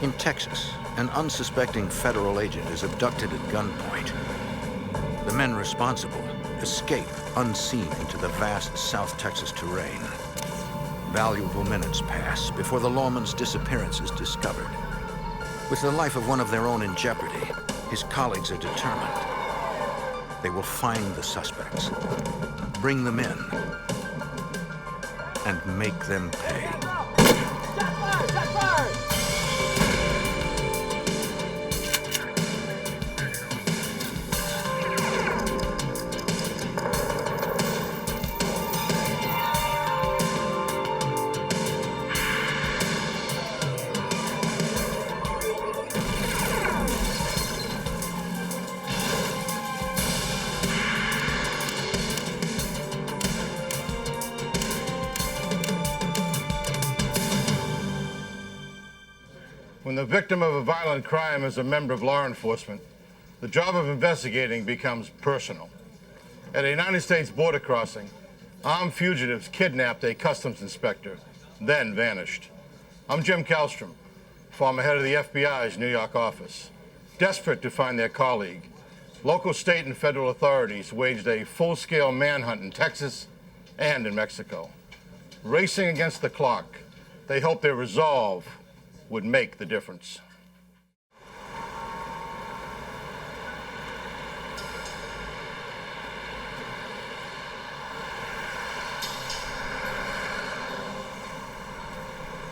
In Texas, an unsuspecting federal agent is abducted at gunpoint. The men responsible escape unseen into the vast South Texas terrain. Valuable minutes pass before the lawman's disappearance is discovered. With the life of one of their own in jeopardy, his colleagues are determined. They will find the suspects, bring them in, and make them pay. When the victim of a violent crime is a member of law enforcement, the job of investigating becomes personal. At a United States border crossing, armed fugitives kidnapped a customs inspector, then vanished. I'm Jim Kallstrom, former head of the FBI's New York office. Desperate to find their colleague, local, state, and federal authorities waged a full-scale manhunt in Texas and in Mexico. Racing against the clock, they hoped their resolve would make the difference.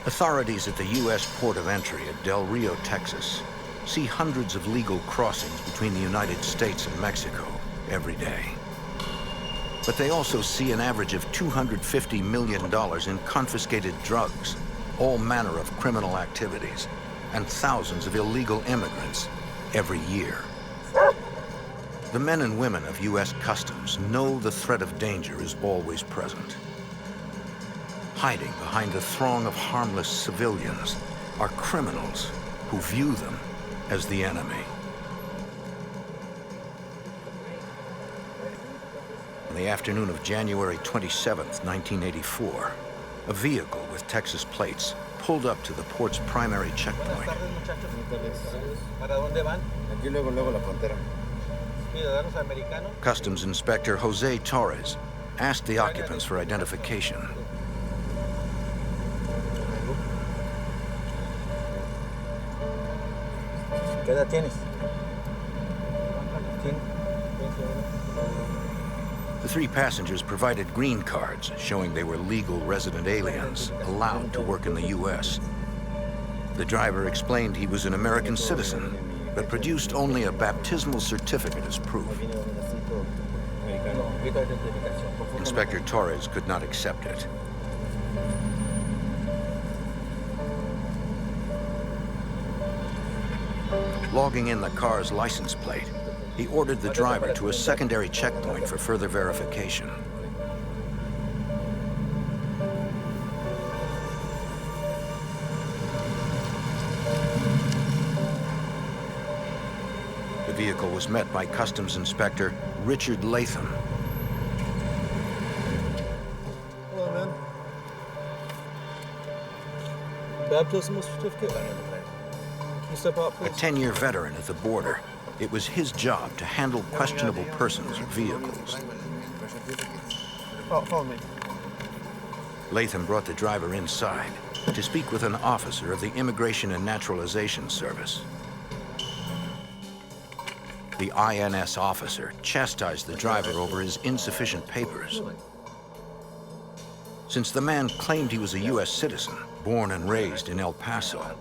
Authorities at the U.S. port of entry at Del Rio, Texas, see hundreds of legal crossings between the United States and Mexico every day. But they also see an average of $250 million in confiscated drugs, all manner of criminal activities, and thousands of illegal immigrants every year. The men and women of U.S. Customs know the threat of danger is always present. Hiding behind the throng of harmless civilians are criminals who view them as the enemy. On the afternoon of January 27th, 1984, a vehicle with Texas plates pulled up to the port's primary checkpoint. Customs Inspector Jose Torres asked the occupants for identification. ¿Qué edad tienes? The three passengers provided green cards showing they were legal resident aliens allowed to work in the U.S. The driver explained he was an American citizen, but produced only a baptismal certificate as proof. Inspector Torres could not accept it. Logging in the car's license plate, he ordered the driver to a secondary checkpoint for further verification. The vehicle was met by Customs Inspector Richard Latham. Hello, man. Baptismal certificate? Can you step out, A please? 10-year veteran at the border, it was his job to handle questionable persons or vehicles. Follow me. Latham brought the driver inside to speak with an officer of the Immigration and Naturalization Service. The INS officer chastised the driver over his insufficient papers. Since the man claimed he was a U.S. citizen, born and raised in El Paso,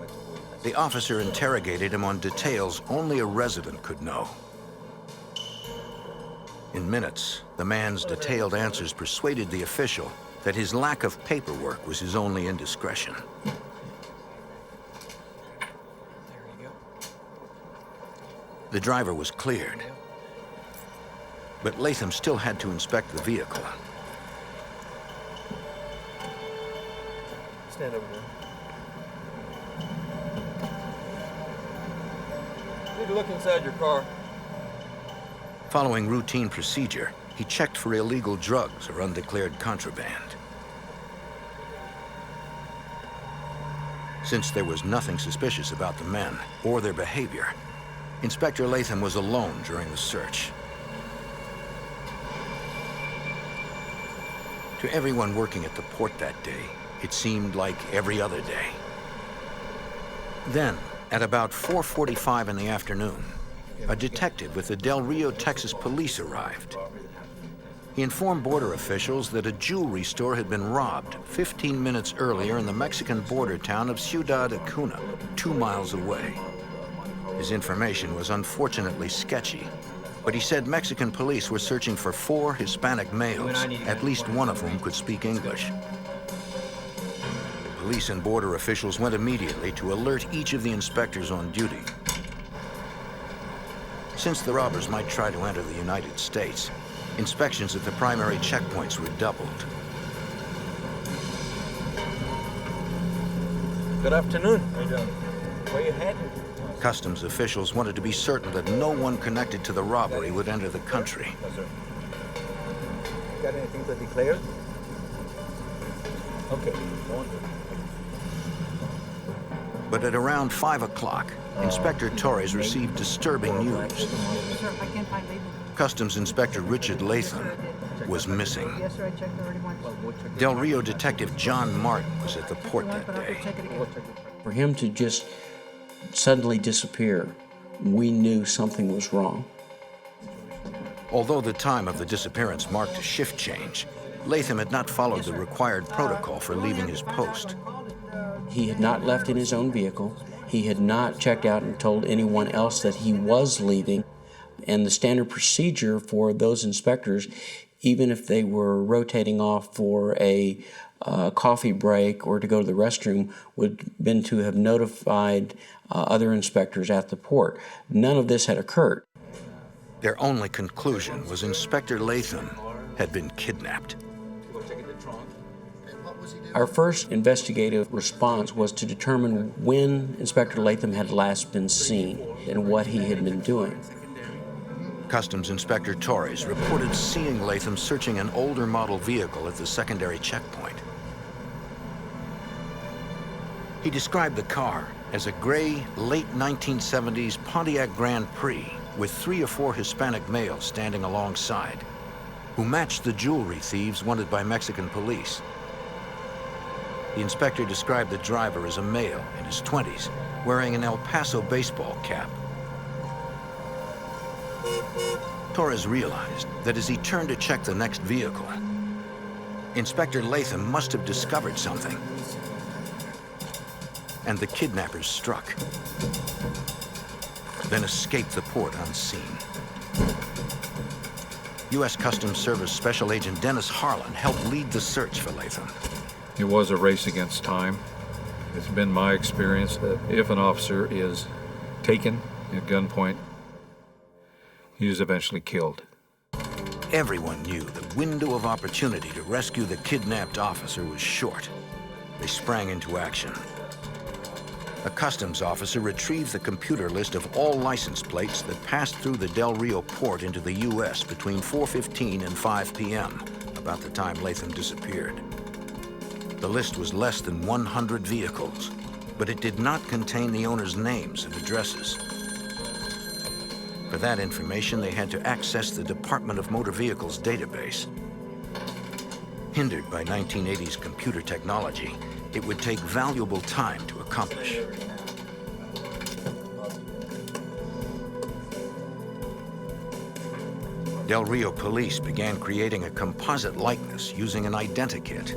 the officer interrogated him on details only a resident could know. In minutes, the man's detailed answers persuaded the official that his lack of paperwork was his only indiscretion. The driver was cleared, but Latham still had to inspect the vehicle. Stand over there. You need to look inside your car. Following routine procedure, he checked for illegal drugs or undeclared contraband. Since there was nothing suspicious about the men or their behavior, Inspector Latham was alone during the search. To everyone working at the port that day, it seemed like every other day. Then, at about 4:45 in the afternoon, a detective with the Del Rio, Texas police arrived. He informed border officials that a jewelry store had been robbed 15 minutes earlier in the Mexican border town of Ciudad Acuna, 2 miles away. His information was unfortunately sketchy, but he said Mexican police were searching for 4 Hispanic males, at least one of whom could speak English. Police and border officials went immediately to alert each of the inspectors on duty. Since the robbers might try to enter the United States, inspections at the primary checkpoints were doubled. Good afternoon. How you doing? Where you headed? Customs officials wanted to be certain that no one connected to the robbery would enter the country. Yes, sir. Got anything to declare? Okay. But at around 5 o'clock, Inspector Torres received disturbing news. Sir, I can't find label. Customs Inspector Richard Latham was missing. Yes, sir, I checked already once. Del Rio Detective John Martin was at the port that But I'll go day. check it again. For him to just suddenly disappear, we knew something was wrong. Although the time of the disappearance marked a shift change, Latham had not followed the required protocol for leaving his post. He had not left in his own vehicle. He had not checked out and told anyone else that he was leaving. And the standard procedure for those inspectors, even if they were rotating off for a coffee break or to go to the restroom, would have been to have notified other inspectors at the port. None of this had occurred. Their only conclusion was Inspector Latham had been kidnapped. Our first investigative response was to determine when Inspector Latham had last been seen and what he had been doing. Customs Inspector Torres reported seeing Latham searching an older model vehicle at the secondary checkpoint. He described the car as a gray, late 1970s Pontiac Grand Prix with 3 or 4 Hispanic males standing alongside, who matched the jewelry thieves wanted by Mexican police. The inspector described the driver as a male in his 20s, wearing an El Paso baseball cap. Torres realized that as he turned to check the next vehicle, Inspector Latham must have discovered something. And the kidnappers struck, then escaped the port unseen. U.S. Customs Service Special Agent Dennis Harlan helped lead the search for Latham. It was a race against time. It's been my experience that if an officer is taken at gunpoint, he is eventually killed. Everyone knew the window of opportunity to rescue the kidnapped officer was short. They sprang into action. A customs officer retrieved the computer list of all license plates that passed through the Del Rio port into the U.S. between 4:15 and 5 p.m., about the time Latham disappeared. The list was less than 100 vehicles, but it did not contain the owners' names and addresses. For that information, they had to access the Department of Motor Vehicles database. Hindered by 1980s computer technology, it would take valuable time to accomplish. Del Rio police began creating a composite likeness using an identikit.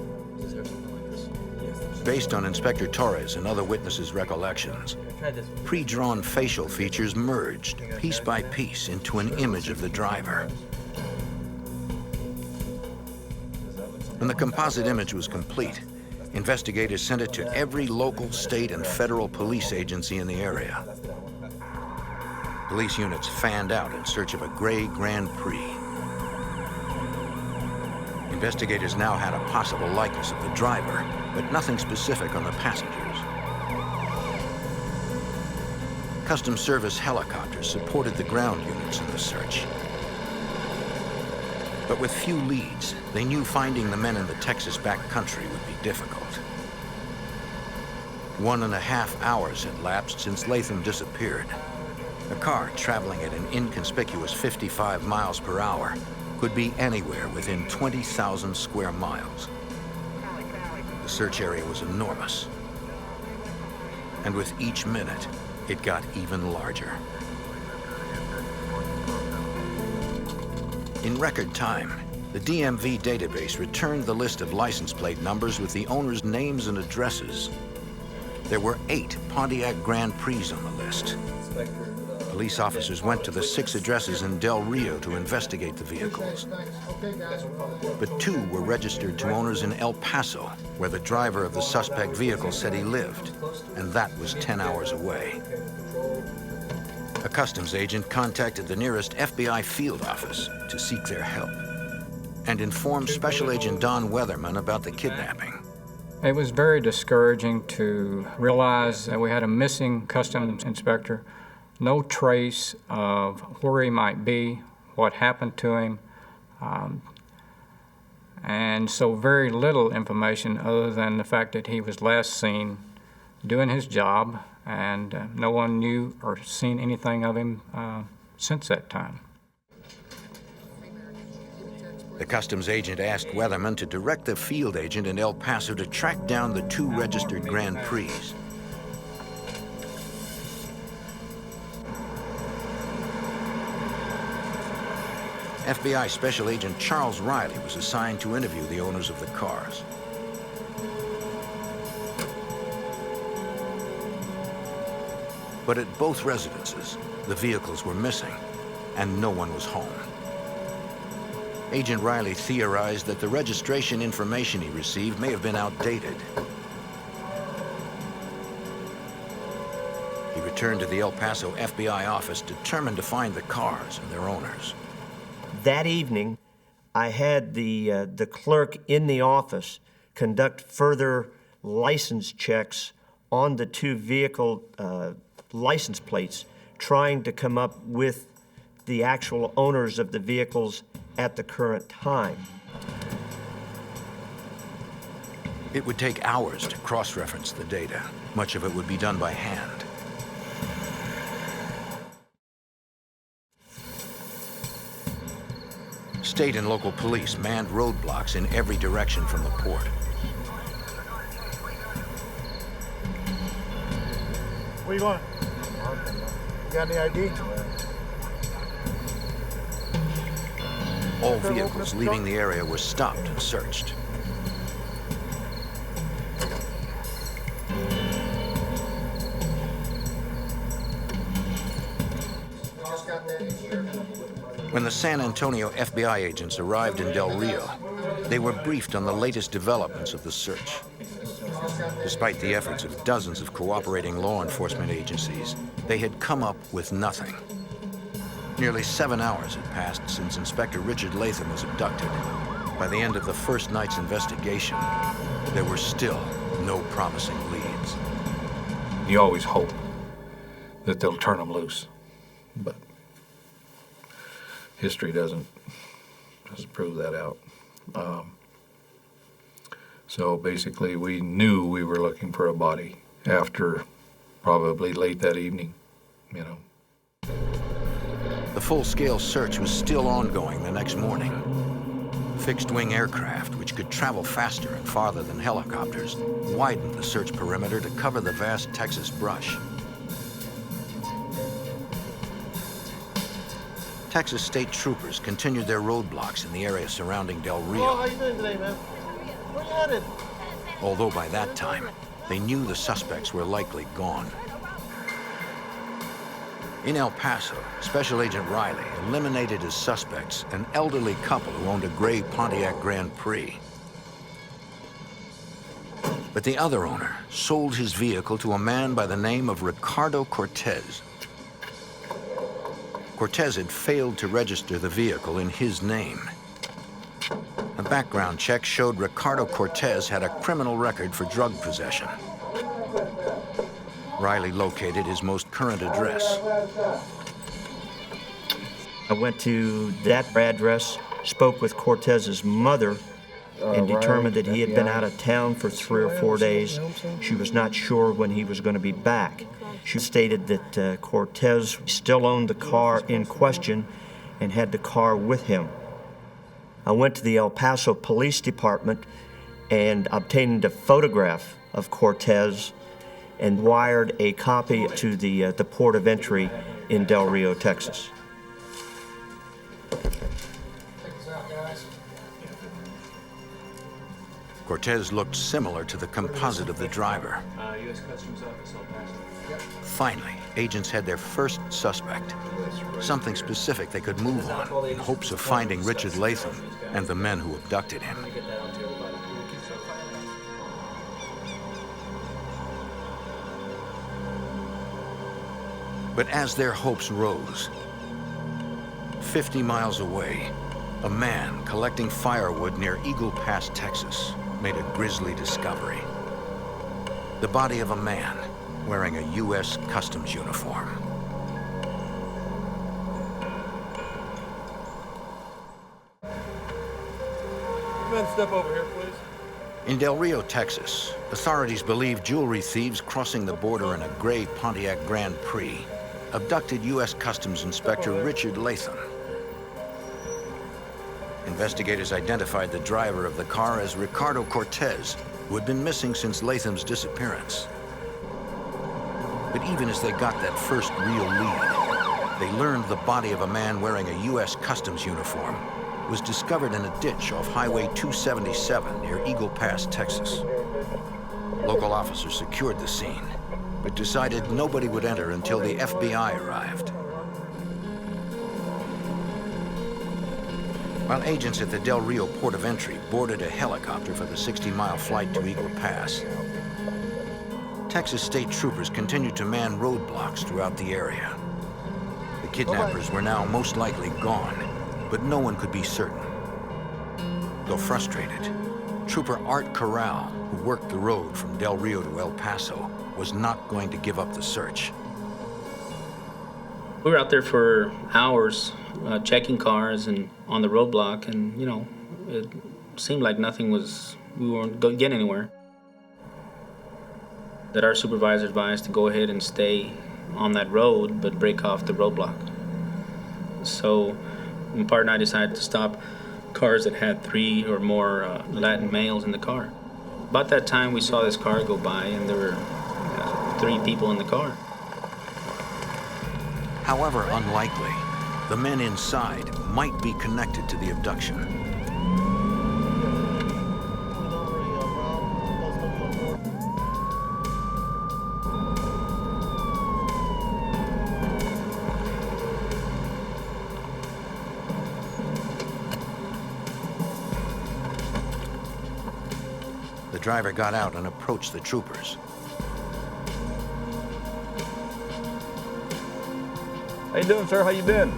Based on Inspector Torres and other witnesses' recollections, pre-drawn facial features merged piece by piece into an image of the driver. When the composite image was complete, investigators sent it to every local, state, and federal police agency in the area. Police units fanned out in search of a gray Grand Prix. Investigators now had a possible likeness of the driver, but nothing specific on the passengers. Customs Service helicopters supported the ground units in the search. But with few leads, they knew finding the men in the Texas backcountry would be difficult. 1.5 hours had lapsed since Latham disappeared. A car traveling at an inconspicuous 55 miles per hour could be anywhere within 20,000 square miles. The search area was enormous. And with each minute, it got even larger. In record time, the DMV database returned the list of license plate numbers with the owners' names and addresses. There were 8 Pontiac Grand Prix on the list. Police officers went to the 6 addresses in Del Rio to investigate the vehicles. But 2 were registered to owners in El Paso, where the driver of the suspect vehicle said he lived, and that was 10 hours away. A customs agent contacted the nearest FBI field office to seek their help and informed Special Agent Don Weatherman about the kidnapping. It was very discouraging to realize that we had a missing customs inspector, no trace of where he might be, what happened to him, and so very little information other than the fact that he was last seen doing his job, and no one knew or seen anything of him since that time. The customs agent asked Weatherman to direct the field agent in El Paso to track down the 2 registered Grand Prix. FBI Special Agent Charles Riley was assigned to interview the owners of the cars. But at both residences, the vehicles were missing, and no one was home. Agent Riley theorized that the registration information he received may have been outdated. He returned to the El Paso FBI office determined to find the cars and their owners. That evening, I had the clerk in the office conduct further license checks on the 2 vehicle license plates, trying to come up with the actual owners of the vehicles at the current time. It would take hours to cross-reference the data. Much of it would be done by hand. State and local police manned roadblocks in every direction from the port. Where you going? You got any ID? All vehicles leaving the area were stopped and searched. When the San Antonio FBI agents arrived in Del Rio, they were briefed on the latest developments of the search. Despite the efforts of dozens of cooperating law enforcement agencies, they had come up with nothing. Nearly 7 hours had passed since Inspector Richard Latham was abducted. By the end of the first night's investigation, there were still no promising leads. You always hope that they'll turn them loose, but history doesn't prove that out. So basically, we knew we were looking for a body after probably late that evening, you know. The full-scale search was still ongoing the next morning. Fixed-wing aircraft, which could travel faster and farther than helicopters, widened the search perimeter to cover the vast Texas brush. Texas state troopers continued their roadblocks in the area surrounding Del Rio. Oh, how you doing today, man? Where you headed? Although by that time, they knew the suspects were likely gone. In El Paso, Special Agent Riley eliminated as suspects an elderly couple who owned a gray Pontiac Grand Prix. But the other owner sold his vehicle to a man by the name of Ricardo Cortez. Cortez had failed to register the vehicle in his name. A background check showed Ricardo Cortez had a criminal record for drug possession. Riley located his most current address. I went to that address, spoke with Cortez's mother, and determined that he had been out of town for 3 or 4 days. She was not sure when he was going to be back. She stated that Cortez still owned the car in question and had the car with him. I went to the El Paso Police Department and obtained a photograph of Cortez and wired a copy to the port of entry in Del Rio, Texas. Cortez looked similar to the composite of the driver. U.S. Customs Office, El Paso. Finally, agents had their first suspect, something specific they could move on in hopes of finding Richard Latham and the men who abducted him. But as their hopes rose, 50 miles away, a man collecting firewood near Eagle Pass, Texas, made a grisly discovery. The body of a man wearing a U.S. Customs uniform. Men, step over here, please. In Del Rio, Texas, authorities believe jewelry thieves crossing the border in a gray Pontiac Grand Prix abducted U.S. Customs Inspector Richard Latham. Investigators identified the driver of the car as Ricardo Cortez, who had been missing since Latham's disappearance. But even as they got that first real lead, they learned the body of a man wearing a U.S. Customs uniform was discovered in a ditch off Highway 277 near Eagle Pass, Texas. Local officers secured the scene, but decided nobody would enter until the FBI arrived. While agents at the Del Rio port of entry boarded a helicopter for the 60-mile flight to Eagle Pass, Texas state troopers continued to man roadblocks throughout the area. The kidnappers were now most likely gone, but no one could be certain. Though frustrated, Trooper Art Corral, who worked the road from Del Rio to El Paso, was not going to give up the search. We were out there for hours, checking cars and on the roadblock, and it seemed like we weren't getting anywhere. That our supervisor advised to go ahead and stay on that road, but break off the roadblock. So my partner and I decided to stop cars that had 3 or more Latin males in the car. About that time, we saw this car go by, and there were 3 people in the car. However unlikely, the men inside might be connected to the abduction. The driver got out and approached the troopers. How you doing, sir? How you been?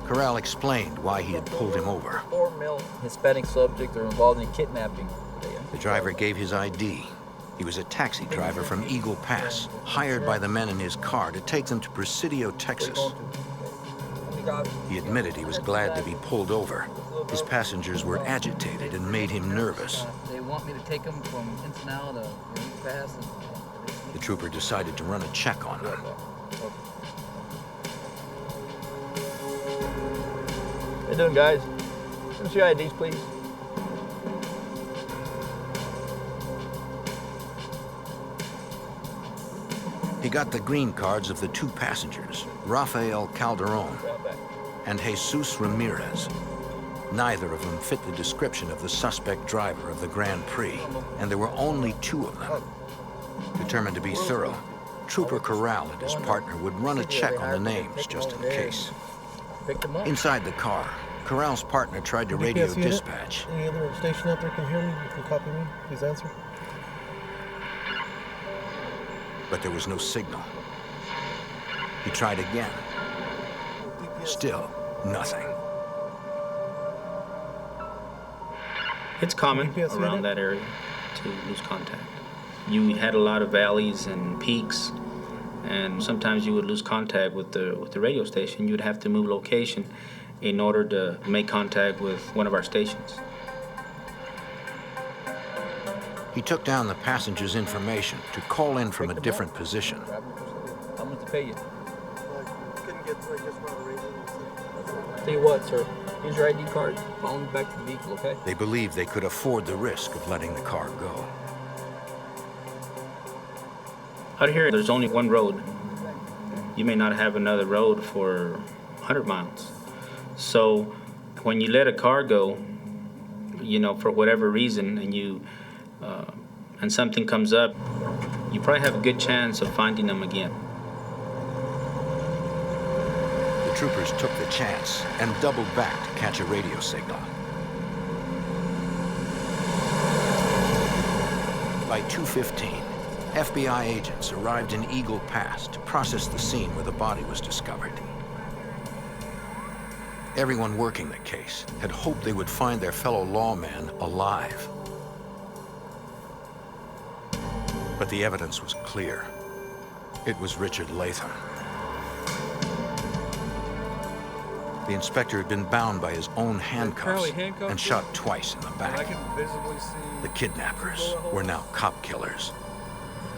Corral explained why he had pulled him over. 4 male Hispanic subjects are involved in kidnapping. The driver gave his ID. He was a taxi driver from Eagle Pass, hired by the men in his car to take them to Presidio, Texas. He admitted he was glad to be pulled over. His passengers were agitated and made him nervous. They want me to take them from Ensenada to Eagle Pass. The trooper decided to run a check on them. How you doing, guys? Give us your IDs, please. He got the green cards of the 2 passengers, Rafael Calderon and Jesus Ramirez. Neither of them fit the description of the suspect driver of the Grand Prix, and there were only 2 of them. Determined to be thorough, Trooper Corral and his partner would run a check on the names just in case. Inside the car, Corral's partner tried to radio dispatch. Any other station out there can hear me? You can copy me. Please answer. But there was no signal. He tried again. Still nothing. It's common around that area to lose contact. You had a lot of valleys and peaks, and sometimes you would lose contact with the radio station. You would have to move location in order to make contact with one of our stations. He took down the passenger's information to call in from a different position. How much to pay you? Couldn't get through, I just want to raise it. Tell you what, sir. Here's your ID card. Follow me back to the vehicle, okay? They believed they could afford the risk of letting the car go. Out here, there's only one road. You may not have another road for 100 miles. So when you let a car go, you know, for whatever reason, and something comes up, you probably have a good chance of finding them again. The troopers took the chance and doubled back to catch a radio signal. By 2:15, FBI agents arrived in Eagle Pass to process the scene where the body was discovered. Everyone working the case had hoped they would find their fellow lawman alive. But the evidence was clear. It was Richard Latham. The inspector had been bound by his own handcuffs and shot twice in the back. The kidnappers were now cop killers.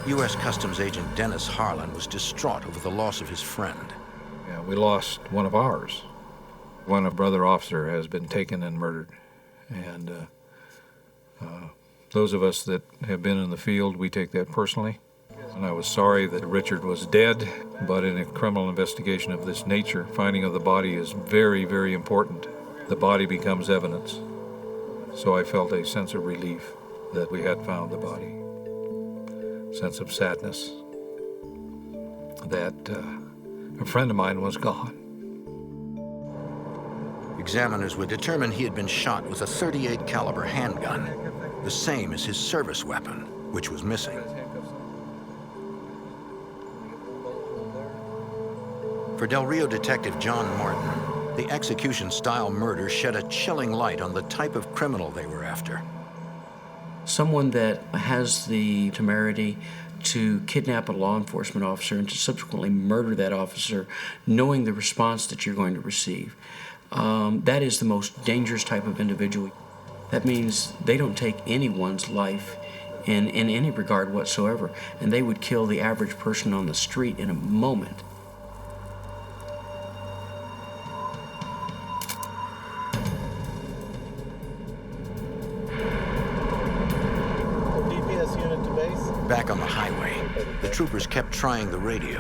U.S. Customs agent Dennis Harlan was distraught over the loss of his friend. Yeah, we lost one of ours. One brother officer has been taken and murdered. And those of us that have been in the field, we take that personally. And I was sorry that Richard was dead, but in a criminal investigation of this nature, finding of the body is very, very important. The body becomes evidence. So I felt a sense of relief that we had found the body. Sense of sadness that a friend of mine was gone. Examiners would determine he had been shot with a .38 caliber handgun, the same as his service weapon, which was missing. For Del Rio detective John Martin, the execution-style murder shed a chilling light on the type of criminal they were after. Someone that has the temerity to kidnap a law enforcement officer and to subsequently murder that officer, knowing the response that you're going to receive. That is the most dangerous type of individual. That means they don't take anyone's life in any regard whatsoever, and they would kill the average person on the street in a moment. DPS unit to base. Back on the highway, the troopers kept trying the radio.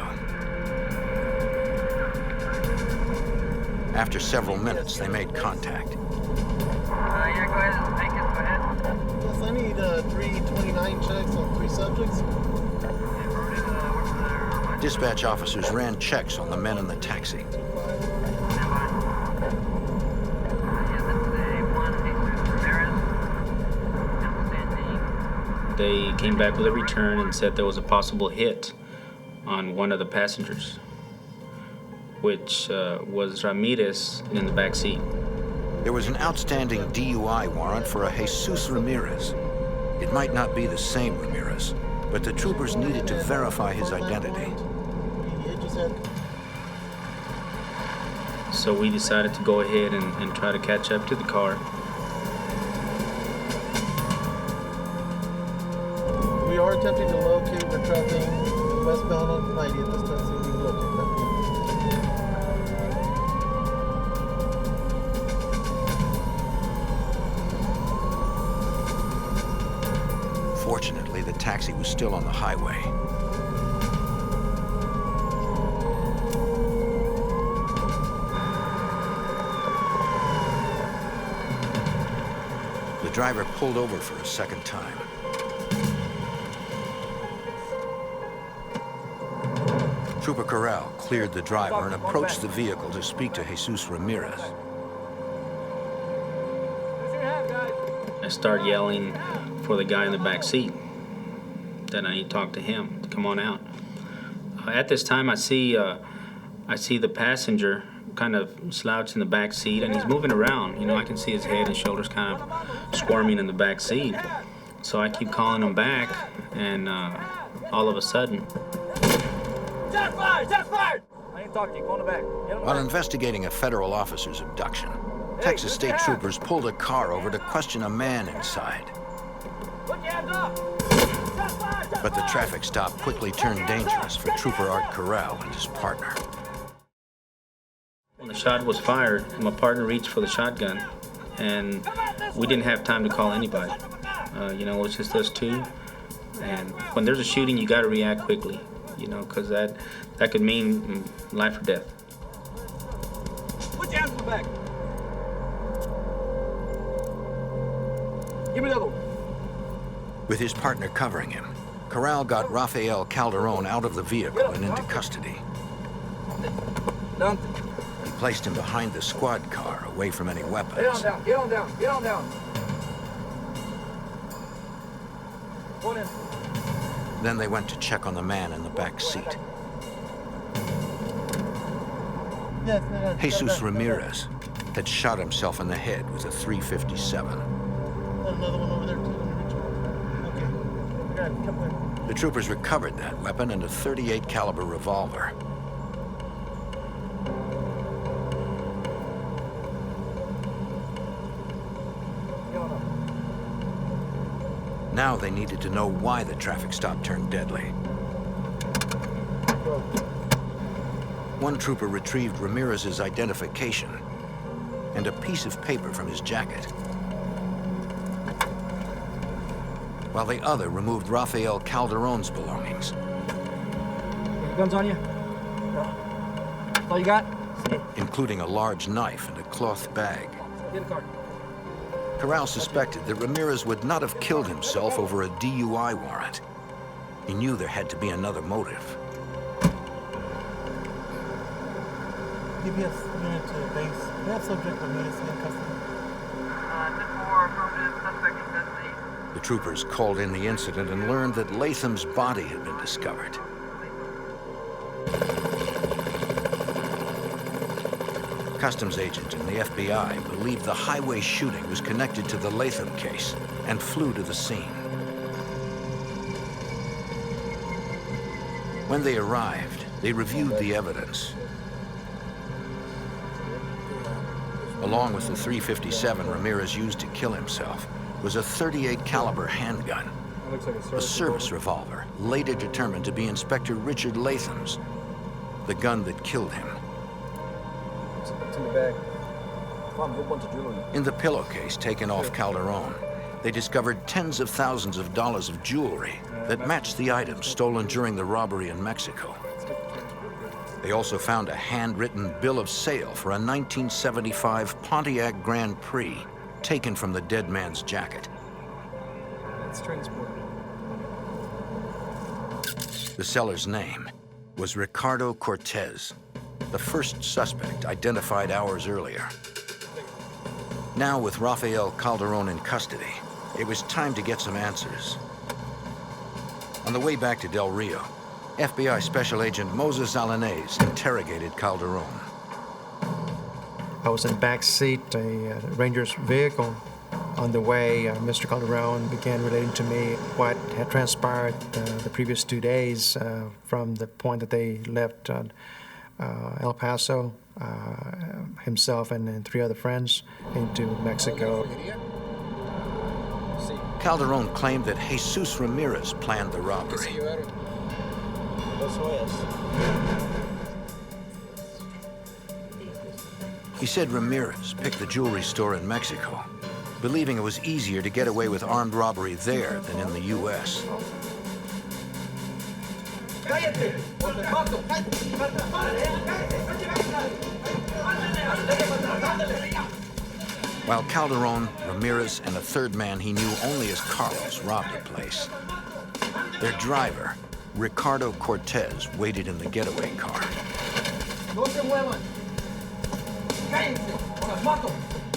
After several minutes, they made contact. Yeah, go ahead. Make it. Go ahead. Yes, I need 329 checks on 3 subjects. Dispatch officers ran checks on the men in the taxi. They came back with a return and said there was a possible hit on one of the passengers, which was Ramirez in the back seat. There was an outstanding DUI warrant for a Jesus Ramirez. It might not be the same Ramirez, but the troopers needed to verify his identity. So we decided to go ahead and try to catch up to the car. We are attempting to locate. We're traveling westbound on 90 at this time, so we can locate that vehicle. Fortunately, the taxi was still on the highway. The driver pulled over for a second time. Trooper Corral cleared the driver and approached the vehicle to speak to Jesus Ramirez. I start yelling for the guy in the back seat that I need to talk to him to come on out. At this time, I see the passenger kind of slouched in the back seat, and he's moving around. You know, I can see his head and shoulders kind of squirming in the back seat. So I keep calling him back, and all of a sudden, Shots fired! Shots fired! I need to talk to you. Go in the back. While investigating a federal officer's abduction, Texas state troopers pulled a car over to question a man inside. Put your hands But the traffic stop quickly turned dangerous for Trooper Art Corral and his partner. When the shot was fired, my partner reached for the shotgun, and we didn't have time to call anybody. You know, it was just us two. And when there's a shooting, you got to react quickly, you know, because that could mean life or death. Put your hands in the back. Give me the other one. With his partner covering him, Corral got Rafael Calderon out of the vehicle and into custody. Down. He placed him behind the squad car, away from any weapons. Get on down, get on down, get on down. Go in. Then they went to check on the man in the back seat. Jesus Ramirez had shot himself in the head with a .357. Another one over there too. Okay. Good. Come on. The troopers recovered that weapon and a .38 caliber revolver. Now they needed to know why the traffic stop turned deadly. One trooper retrieved Ramirez's identification and a piece of paper from his jacket, while the other removed Rafael Calderon's belongings. Guns on you? That's all you got? Including a large knife and a cloth bag. Get a card. Corral suspected that Ramirez would not have killed himself over a DUI warrant. He knew there had to be another motive. DBS unit to base. We have subject Ramirez in custody. 10-4, affirmative, suspect in custody. The troopers called in the incident and learned that Latham's body had been discovered. Customs agent and the FBI believed the highway shooting was connected to the Latham case and flew to the scene. When they arrived, they reviewed the evidence. Along with the .357 Ramirez used to kill himself was a .38 caliber handgun, a service revolver later determined to be Inspector Richard Latham's, the gun that killed him. It's in the bag. Found a whole bunch of jewelry. In the pillowcase taken off Calderon, they discovered tens of thousands of dollars of jewelry that matched the items stolen during the robbery in Mexico. They also found a handwritten bill of sale for a 1975 Pontiac Grand Prix taken from the dead man's jacket. It's transported. The seller's name was Ricardo Cortez, the first suspect identified hours earlier. Now, with Rafael Calderon in custody, it was time to get some answers. On the way back to Del Rio, FBI Special Agent Moses Alanez interrogated Calderon. I was in the back seat, a Ranger's vehicle. On the way, Mr. Calderon began relating to me what had transpired the previous 2 days from the point that they left El Paso, himself and 3 other friends, into Mexico. Calderon claimed that Jesus Ramirez planned the robbery. He said Ramirez picked the jewelry store in Mexico, believing it was easier to get away with armed robbery there than in the U.S. While Calderon, Ramirez, and a third man he knew only as Carlos robbed the place, their driver, Ricardo Cortez, waited in the getaway car.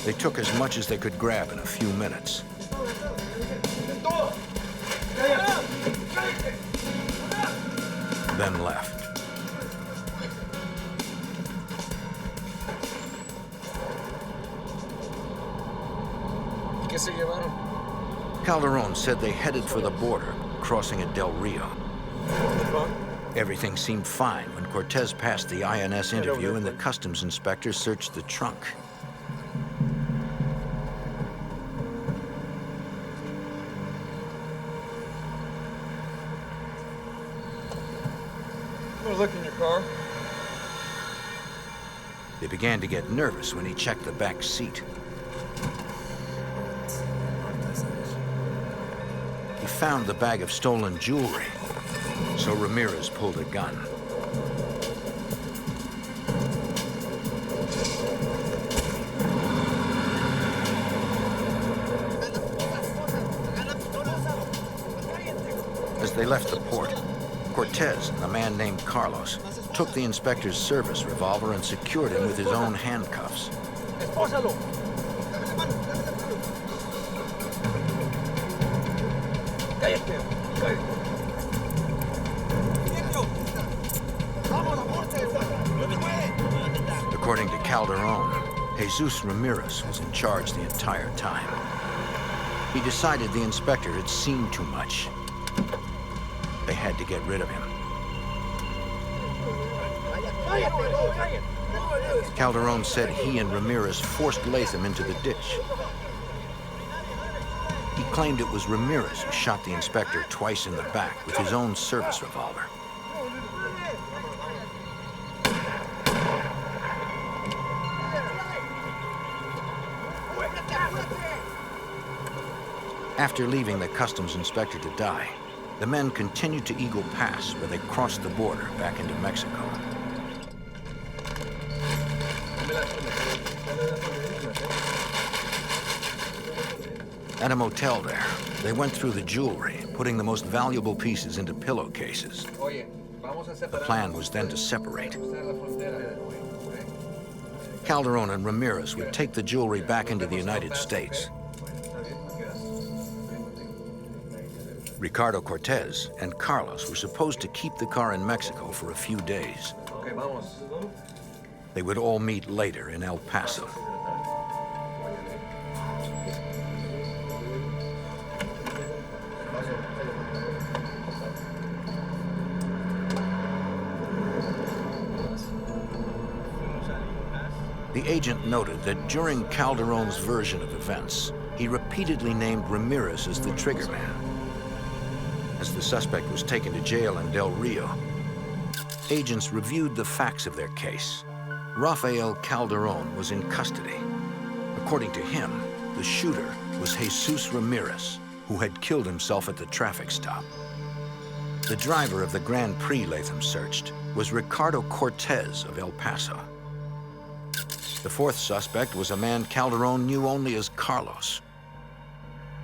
They took as much as they could grab in a few minutes. Then left. Calderon said they headed for the border, crossing at Del Rio. Everything seemed fine when Cortez passed the INS interview and the customs inspector searched the trunk. I'm gonna look in your car. They began to get nervous when he checked the back seat. He found the bag of stolen jewelry, so Ramirez pulled a gun. As they left the port, Cortez and a man named Carlos took the inspector's service revolver and secured him with his own handcuffs. According to Calderon, Jesus Ramirez was in charge the entire time. He decided the inspector had seen too much. They had to get rid of him. Calderon said he and Ramirez forced Latham into the ditch. He claimed it was Ramirez who shot the inspector twice in the back with his own service revolver. After leaving the customs inspector to die, the men continued to Eagle Pass, where they crossed the border back into Mexico. At a motel there, they went through the jewelry, putting the most valuable pieces into pillowcases. The plan was then to separate. Calderon and Ramirez would take the jewelry back into the United States. Ricardo Cortez and Carlos were supposed to keep the car in Mexico for a few days. They would all meet later in El Paso. The agent noted that during Calderon's version of events, he repeatedly named Ramirez as the trigger man. As the suspect was taken to jail in Del Rio, agents reviewed the facts of their case. Rafael Calderon was in custody. According to him, the shooter was Jesus Ramirez, who had killed himself at the traffic stop. The driver of the Grand Prix Latham searched was Ricardo Cortez of El Paso. The fourth suspect was a man Calderon knew only as Carlos.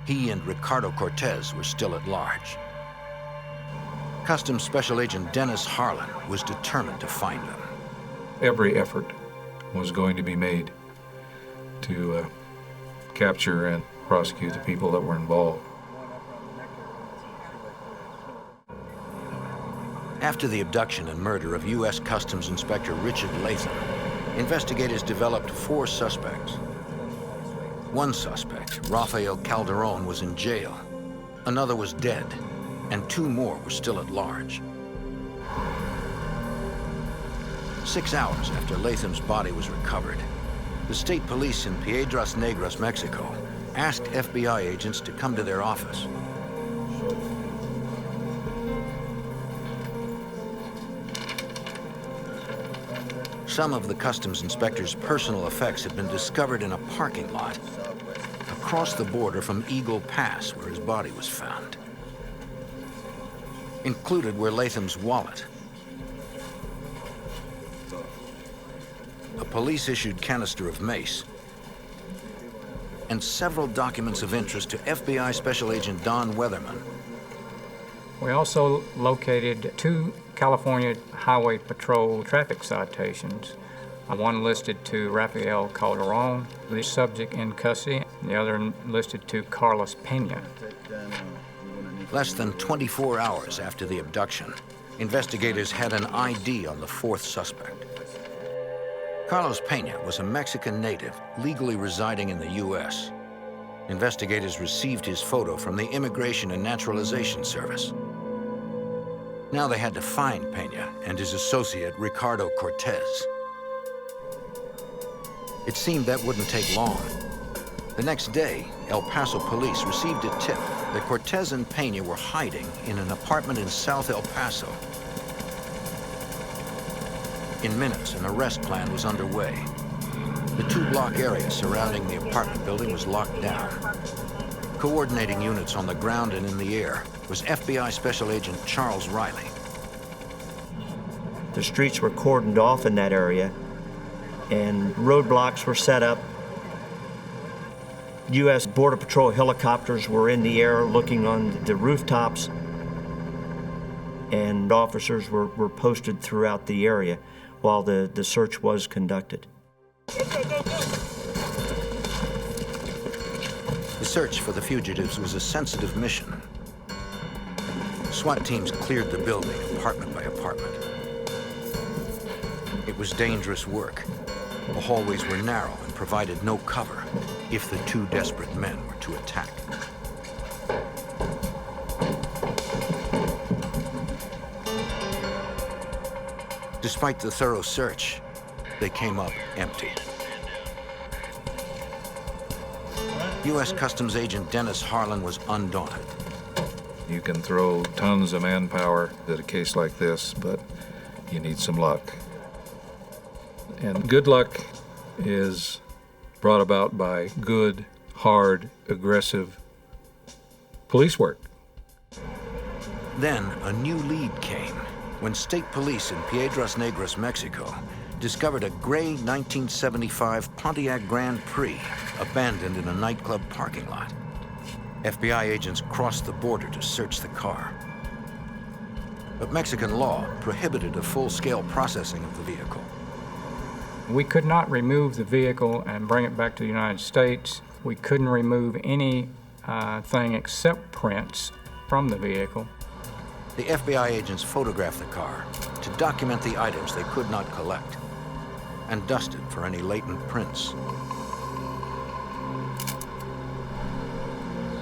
He and Ricardo Cortez were still at large. Customs Special Agent Dennis Harlan was determined to find them. Every effort was going to be made to capture and prosecute the people that were involved. After the abduction and murder of U.S. Customs Inspector Richard Latham, investigators developed 4 suspects. One suspect, Rafael Calderon, was in jail. Another was dead, and 2 more were still at large. 6 hours after Latham's body was recovered, the state police in Piedras Negras, Mexico, asked FBI agents to come to their office. Some of the customs inspector's personal effects had been discovered in a parking lot across the border from Eagle Pass, where his body was found. Included were Latham's wallet, a police-issued canister of mace, and several documents of interest to FBI Special Agent Don Weatherman. We also located 2 California Highway Patrol traffic citations. One listed to Rafael Calderon, the subject in custody, and the other listed to Carlos Pena. Less than 24 hours after the abduction, investigators had an ID on the 4th suspect. Carlos Pena was a Mexican native legally residing in the U.S. Investigators received his photo from the Immigration and Naturalization Service. Now they had to find Pena and his associate, Ricardo Cortez. It seemed that wouldn't take long. The next day, El Paso police received a tip that Cortez and Pena were hiding in an apartment in South El Paso. In minutes, an arrest plan was underway. The two-block area surrounding the apartment building was locked down. Coordinating units on the ground and in the air was FBI Special Agent Charles Riley. The streets were cordoned off in that area, and roadblocks were set up. U.S. Border Patrol helicopters were in the air looking on the rooftops, and officers were posted throughout the area while the search was conducted. The search for the fugitives was a sensitive mission. SWAT teams cleared the building apartment by apartment. It was dangerous work. The hallways were narrow and provided no cover if the two desperate men were to attack. Despite the thorough search, they came up empty. U.S. Customs Agent Dennis Harlan was undaunted. You can throw tons of manpower at a case like this, but you need some luck. And good luck is brought about by good, hard, aggressive police work. Then a new lead came when state police in Piedras Negras, Mexico, discovered a gray 1975 Pontiac Grand Prix abandoned in a nightclub parking lot. FBI agents crossed the border to search the car. But Mexican law prohibited a full-scale processing of the vehicle. We could not remove the vehicle and bring it back to the United States. We couldn't remove anything except prints from the vehicle. The FBI agents photographed the car to document the items they could not collect and dusted for any latent prints.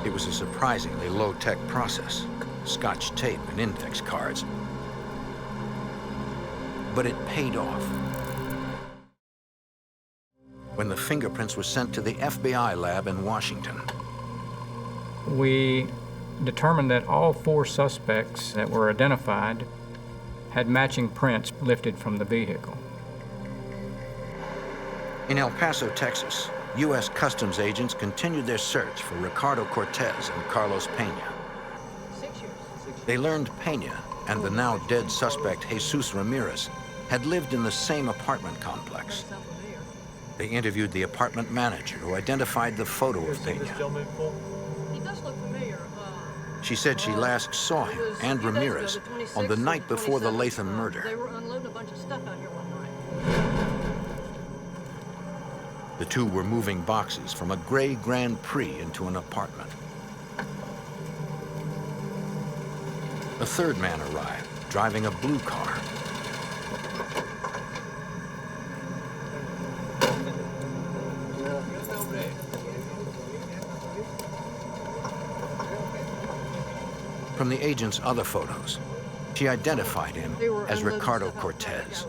It was a surprisingly low-tech process, Scotch tape and index cards. But it paid off. When the fingerprints were sent to the FBI lab in Washington. We determined that all 4 suspects that were identified had matching prints lifted from the vehicle. In El Paso, Texas, U.S. Customs agents continued their search for Ricardo Cortez and Carlos Pena. They learned Pena and the now dead suspect Jesus Ramirez had lived in the same apartment complex. They interviewed the apartment manager who identified the photo of Pena. He does look familiar. She said she last saw him and Ramirez on the night before the Latham murder. They were unloading a bunch of stuff out here one night. The two were moving boxes from a gray Grand Prix into an apartment. A third man arrived, driving a blue car. From the agent's other photos, she identified him as Ricardo Cortez.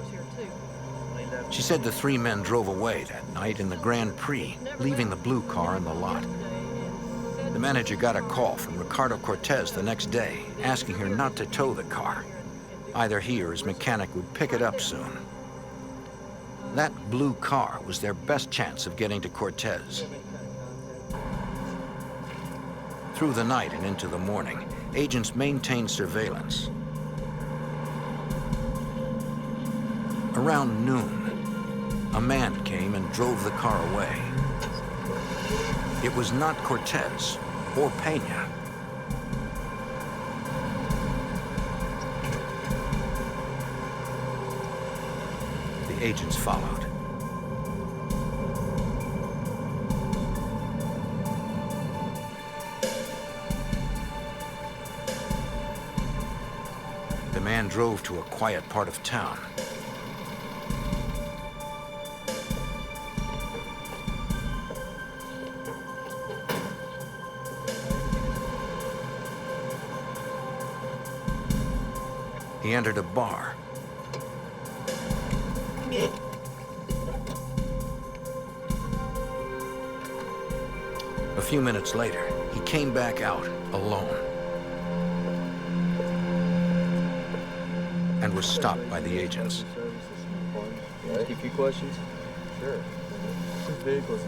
She said the 3 men drove away that night in the Grand Prix, leaving the blue car in the lot. The manager got a call from Ricardo Cortez the next day, asking her not to tow the car. Either he or his mechanic would pick it up soon. That blue car was their best chance of getting to Cortez. Through the night and into the morning, agents maintained surveillance. Around noon, a man came and drove the car away. It was not Cortez or Pena. The agents followed. The man drove to a quiet part of town. He entered a bar. A few minutes later, he came back out alone and was stopped by the agents. Ask you a few questions? Sure.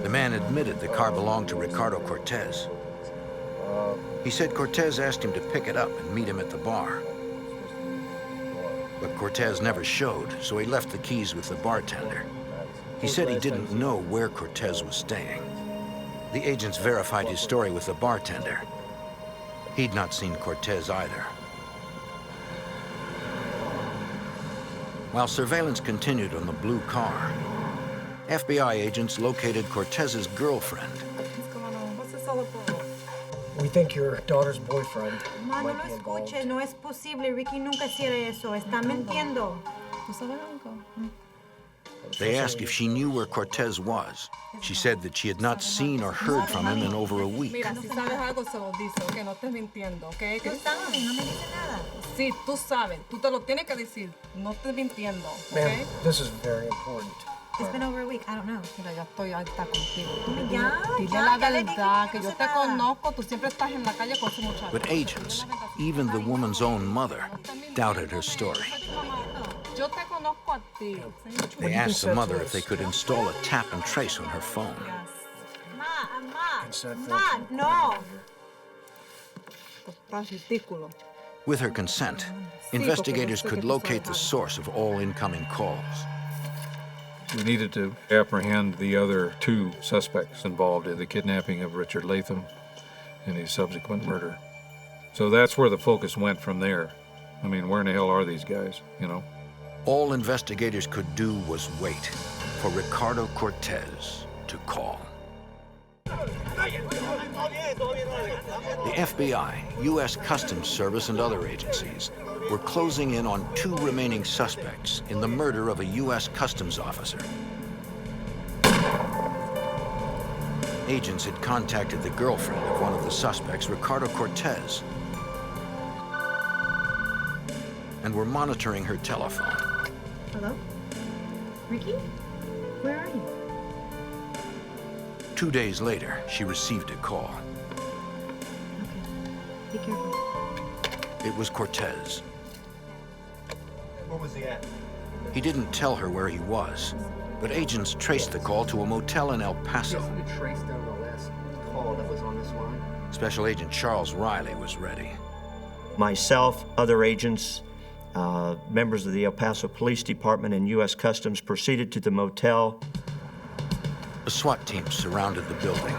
The man admitted the car belonged to Ricardo Cortez. He said Cortez asked him to pick it up and meet him at the bar. But Cortez never showed, so he left the keys with the bartender. He said he didn't know where Cortez was staying. The agents verified his story with the bartender. He'd not seen Cortez either. While surveillance continued on the blue car, FBI agents located Cortez's girlfriend. What's going on? What's this all about? We think your daughter's boyfriend Ma, no might lo be involved. escuche, no es posible. Ricky nunca hiciera eso. Está mintiendo. ¿Tú sabes algo? They asked if she knew where Cortez was. She said that she had not seen or heard from him in over a week. Mira, si sabes algo, se lo dice, que no estés mintiendo, ¿ok? Tú sabes, no me dice nada. Sí, tú sabes, tú te lo tienes que decir, no estés mintiendo, Ma'am, ¿ok? this is very important. It's been over a week. I don't know. Mira, ya estoy harta contigo. Ya, Dile ya, la ya le dije verdad, que que no yo sé te nada. conozco, tú siempre estás en la calle con ese muchacho. But agents, even the woman's own mother, doubted her story. Yo te conozco a ti. They asked the mother if they could install a tap and trace on her phone. Ma, no. Estás ridículo. With her consent, investigators could locate the source of all incoming calls. We needed to apprehend the other two suspects involved in the kidnapping of Richard Latham and his subsequent murder. So that's where the focus went from there. I mean, where in the hell are these guys, you know? All investigators could do was wait for Ricardo Cortez to call. The FBI, U.S. Customs Service, and other agencies were closing in on two remaining suspects in the murder of a U.S. Customs officer. Agents had contacted the girlfriend of one of the suspects, Ricardo Cortez, and were monitoring her telephone. Hello? Ricky? Where are you? 2 days later, she received a call. Be careful. It was Cortez. Where was he at? He didn't tell her where he was, but agents traced the call to a motel in El Paso. We traced down the last call that was on this line. Special Agent Charles Riley was ready. Myself, other agents, members of the El Paso Police Department and U.S. Customs proceeded to the motel. A SWAT team surrounded the building.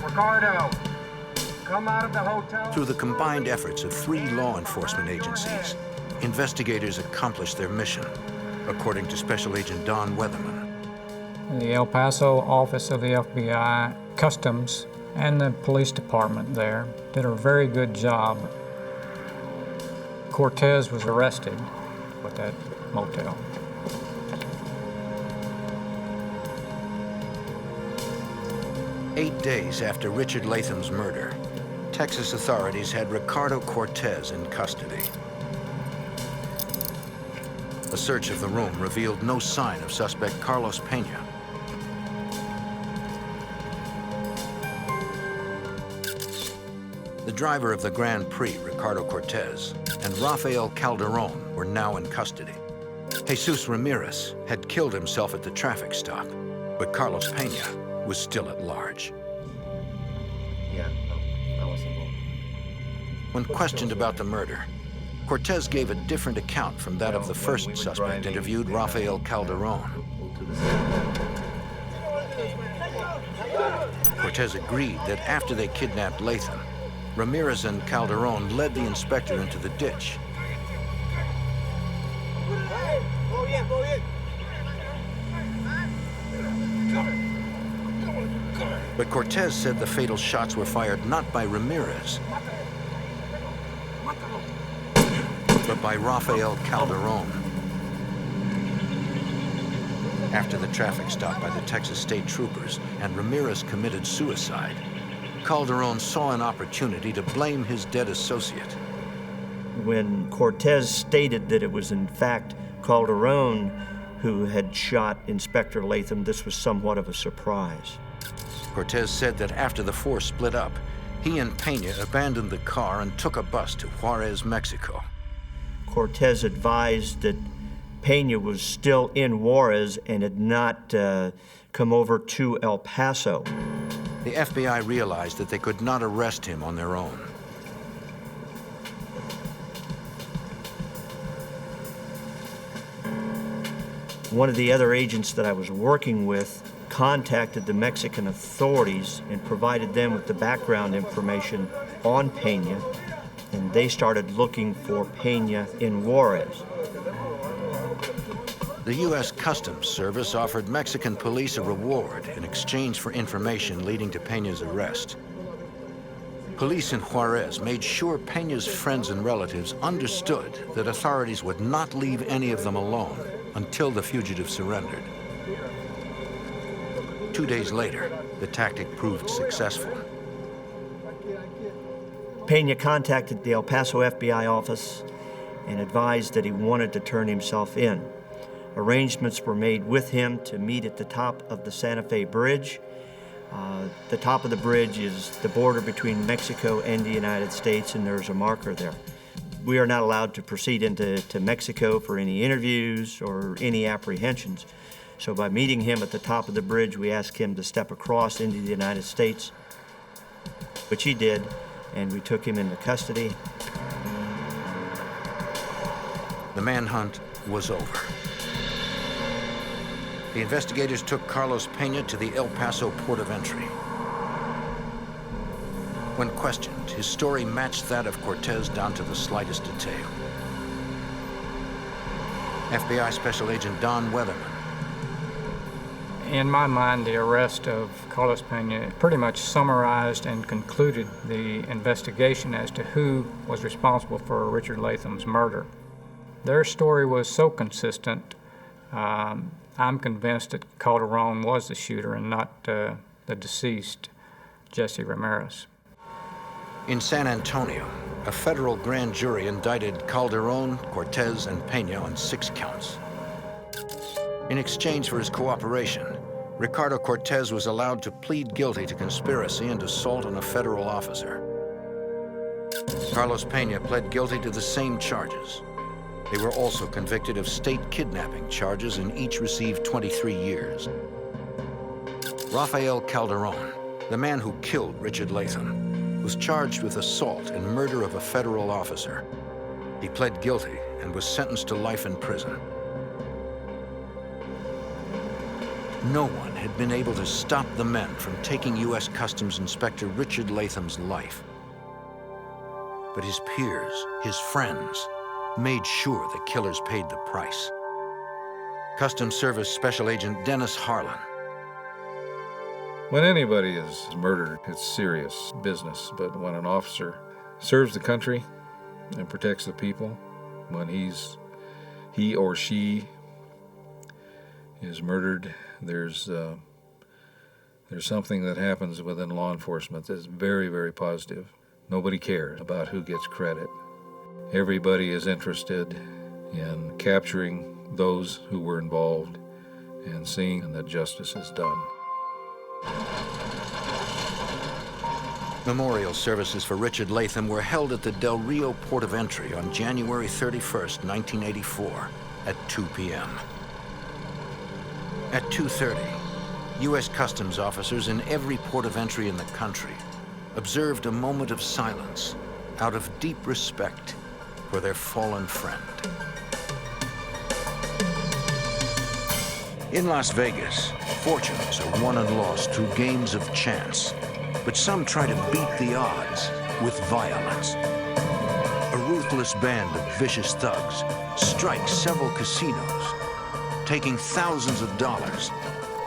Ricardo, come out of the hotel. Through the combined efforts of 3 law enforcement agencies, investigators accomplished their mission, according to Special Agent Don Weatherman. The El Paso office of the FBI, Customs, and the police department there did a very good job. Cortez was arrested at that motel. Eight days after Richard Latham's murder, Texas authorities had Ricardo Cortez in custody. A search of the room revealed no sign of suspect Carlos Pena. The driver of the Grand Prix, Ricardo Cortez, and Rafael Calderon were now in custody. Jesus Ramirez had killed himself at the traffic stop, but Carlos Pena was still at large. Yeah, no, I wasn't involved. When questioned about the murder, Cortez gave a different account from that of the first suspect interviewed, Rafael Calderon. Cortez agreed that after they kidnapped Latham, Ramirez and Calderon led the inspector into the ditch. But Cortez said the fatal shots were fired not by Ramirez, but by Rafael Calderon. After the traffic stop by the Texas State Troopers and Ramirez committed suicide, Calderon saw an opportunity to blame his dead associate. When Cortez stated that it was in fact Calderon who had shot Inspector Latham, this was somewhat of a surprise. Cortez said that after the 4 split up, he and Pena abandoned the car and took a bus to Juarez, Mexico. Cortez advised that Pena was still in Juarez and had not come over to El Paso. The FBI realized that they could not arrest him on their own. One of the other agents that I was working with contacted the Mexican authorities and provided them with the background information on Pena, and they started looking for Pena in Juarez. The U.S. Customs Service offered Mexican police a reward in exchange for information leading to Pena's arrest. Police in Juarez made sure Pena's friends and relatives understood that authorities would not leave any of them alone until the fugitive surrendered. 2 days later, the tactic proved successful. Pena contacted the El Paso FBI office and advised that he wanted to turn himself in. Arrangements were made with him to meet at the top of the Santa Fe Bridge. The top of the bridge is the border between Mexico and the United States, and there's a marker there. We are not allowed to proceed into Mexico for any interviews or any apprehensions. So by meeting him at the top of the bridge, we asked him to step across into the United States, which he did, and we took him into custody. The manhunt was over. The investigators took Carlos Pena to the El Paso port of entry. When questioned, his story matched that of Cortez down to the slightest detail. FBI Special Agent Don Weatherman. In my mind, the arrest of Carlos Pena pretty much summarized and concluded the investigation as to who was responsible for Richard Latham's murder. Their story was so consistent, I'm convinced that Calderon was the shooter and not the deceased, Jesse Ramirez. In San Antonio, a federal grand jury indicted Calderon, Cortez, and Pena on 6 counts. In exchange for his cooperation, Ricardo Cortez was allowed to plead guilty to conspiracy and assault on a federal officer. Carlos Pena pled guilty to the same charges. They were also convicted of state kidnapping charges and each received 23 years. Rafael Calderon, the man who killed Richard Latham, was charged with assault and murder of a federal officer. He pled guilty and was sentenced to life in prison. No one had been able to stop the men from taking U.S. Customs Inspector Richard Latham's life. But his peers, his friends, made sure the killers paid the price. Customs Service Special Agent Dennis Harlan. When anybody is murdered, it's serious business. But when an officer serves the country and protects the people, when he or she is murdered, there's something that happens within law enforcement that's very, very positive. Nobody cares about who gets credit. Everybody is interested in capturing those who were involved and seeing that justice is done. Memorial services for Richard Latham were held at the Del Rio port of entry on January 31st, 1984, at 2 p.m. At 2:30, U.S. Customs officers in every port of entry in the country observed a moment of silence out of deep respect for their fallen friend. In Las Vegas, fortunes are won and lost through games of chance, but some try to beat the odds with violence. A ruthless band of vicious thugs strikes several casinos, taking thousands of dollars,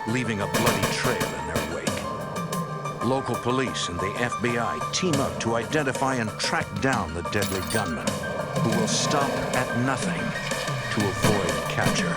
leaving a bloody trail in their wake. Local police and the FBI team up to identify and track down the deadly gunman, who will stop at nothing to avoid capture.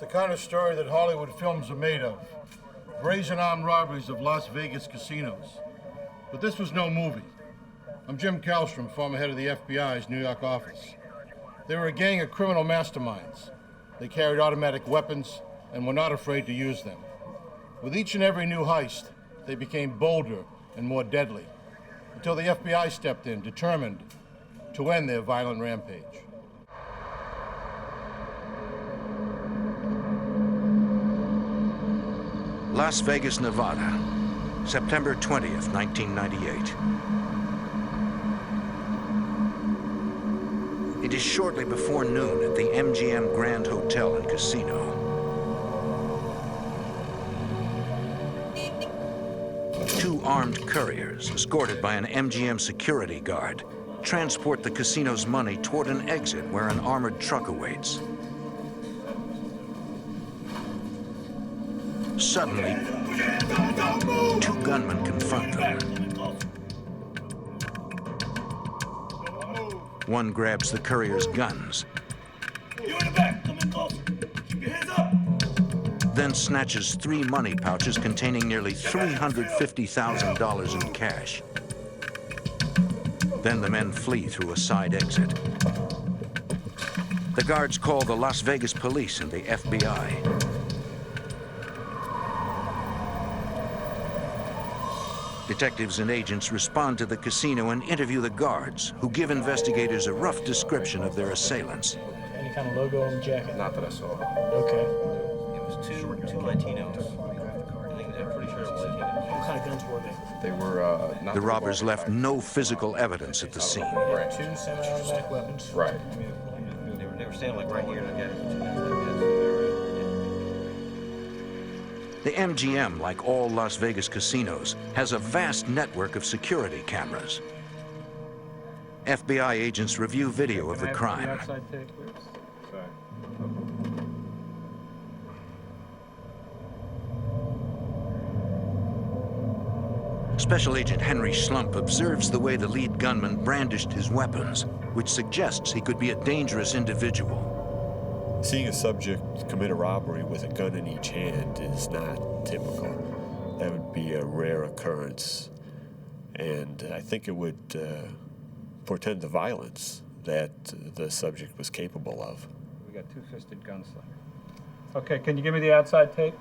the kind of story that Hollywood films are made of. Brazen armed robberies of Las Vegas casinos. But this was no movie. I'm Jim Kallstrom, former head of the FBI's New York office. They were a gang of criminal masterminds. They carried automatic weapons and were not afraid to use them. With each and every new heist, they became bolder and more deadly, until the FBI stepped in, determined to end their violent rampage. Las Vegas, Nevada, September 20th, 1998. It is shortly before noon at the MGM Grand Hotel and Casino. Two armed couriers, escorted by an MGM security guard, transport the casino's money toward an exit where an armored truck awaits. Suddenly, two gunmen confront them. One grabs the courier's guns, then snatches 3 money pouches containing nearly $350,000 in cash. Then the men flee through a side exit. The guards call the Las Vegas police and the FBI. Detectives and agents respond to the casino and interview the guards, who give investigators a rough description of their assailants. Any kind of logo on the jacket? Not that I saw. Okay. It was two Latinos. I'm pretty sure it was Latinos. What kind of guns were they? They were not The robbers left no physical evidence at the scene. Right. 2 semi-automatic weapons. Right. They were standing like right here. The MGM, like all Las Vegas casinos, has a vast network of security cameras. FBI agents review video of the crime. Special Agent Henry Schlump observes the way the lead gunman brandished his weapons, which suggests he could be a dangerous individual. Seeing a subject commit a robbery with a gun in each hand is not typical. That would be a rare occurrence, and I think it would portend the violence that the subject was capable of. We got two-fisted gunslinger. Okay, can you give me the outside tape?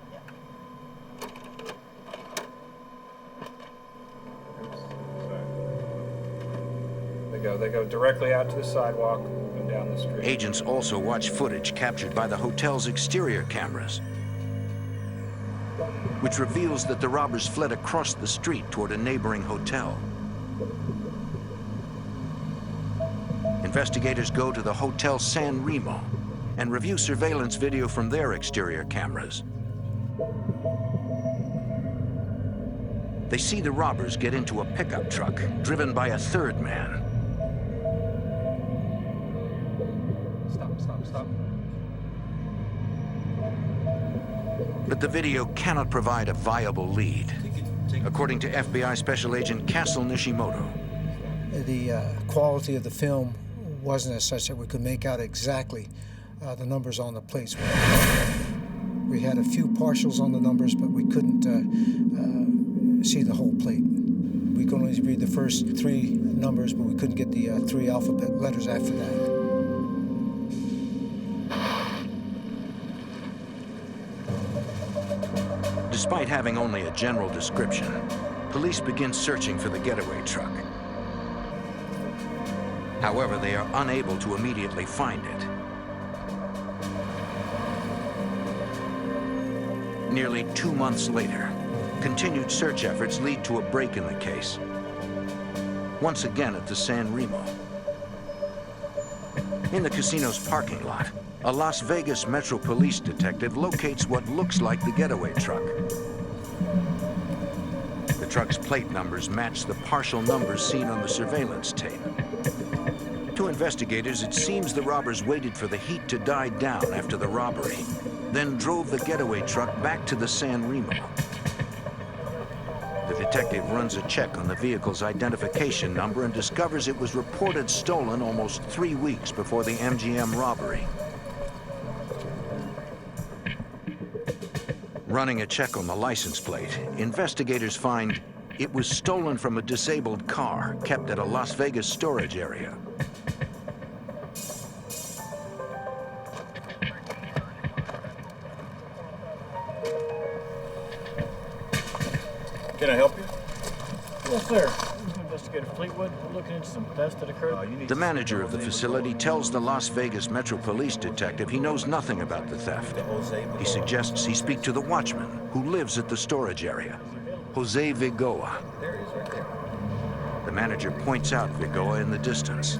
They go directly out to the sidewalk and down the street. Agents also watch footage captured by the hotel's exterior cameras, which reveals that the robbers fled across the street toward a neighboring hotel. Investigators go to the Hotel San Remo and review surveillance video from their exterior cameras. They see the robbers get into a pickup truck driven by a third man. Stop. But the video cannot provide a viable lead, according to FBI Special Agent Castle Nishimoto. The quality of the film wasn't as such that we could make out exactly the numbers on the plates. We had a few partials on the numbers, but we couldn't see the whole plate. We could only read the first 3 numbers, but we couldn't get the 3 alphabet letters after that. Despite having only a general description, police begin searching for the getaway truck. However, they are unable to immediately find it. Nearly 2 months later, continued search efforts lead to a break in the case. Once again at the San Remo. In the casino's parking lot, a Las Vegas Metro Police detective locates what looks like the getaway truck. The truck's plate numbers match the partial numbers seen on the surveillance tape. To investigators, it seems the robbers waited for the heat to die down after the robbery, then drove the getaway truck back to the San Remo. The detective runs a check on the vehicle's identification number and discovers it was reported stolen almost 3 weeks before the MGM robbery. Running a check on the license plate, investigators find it was stolen from a disabled car kept at a Las Vegas storage area. Can I help you? Yes, sir. Investigator Fleetwood, we're looking into some thefts that occurred. The manager of the facility tells the Las Vegas Metro Police detective he knows nothing about the theft. He suggests he speak to the watchman who lives at the storage area, Jose Vigoa. There he is, right there. The manager points out Vigoa in the distance.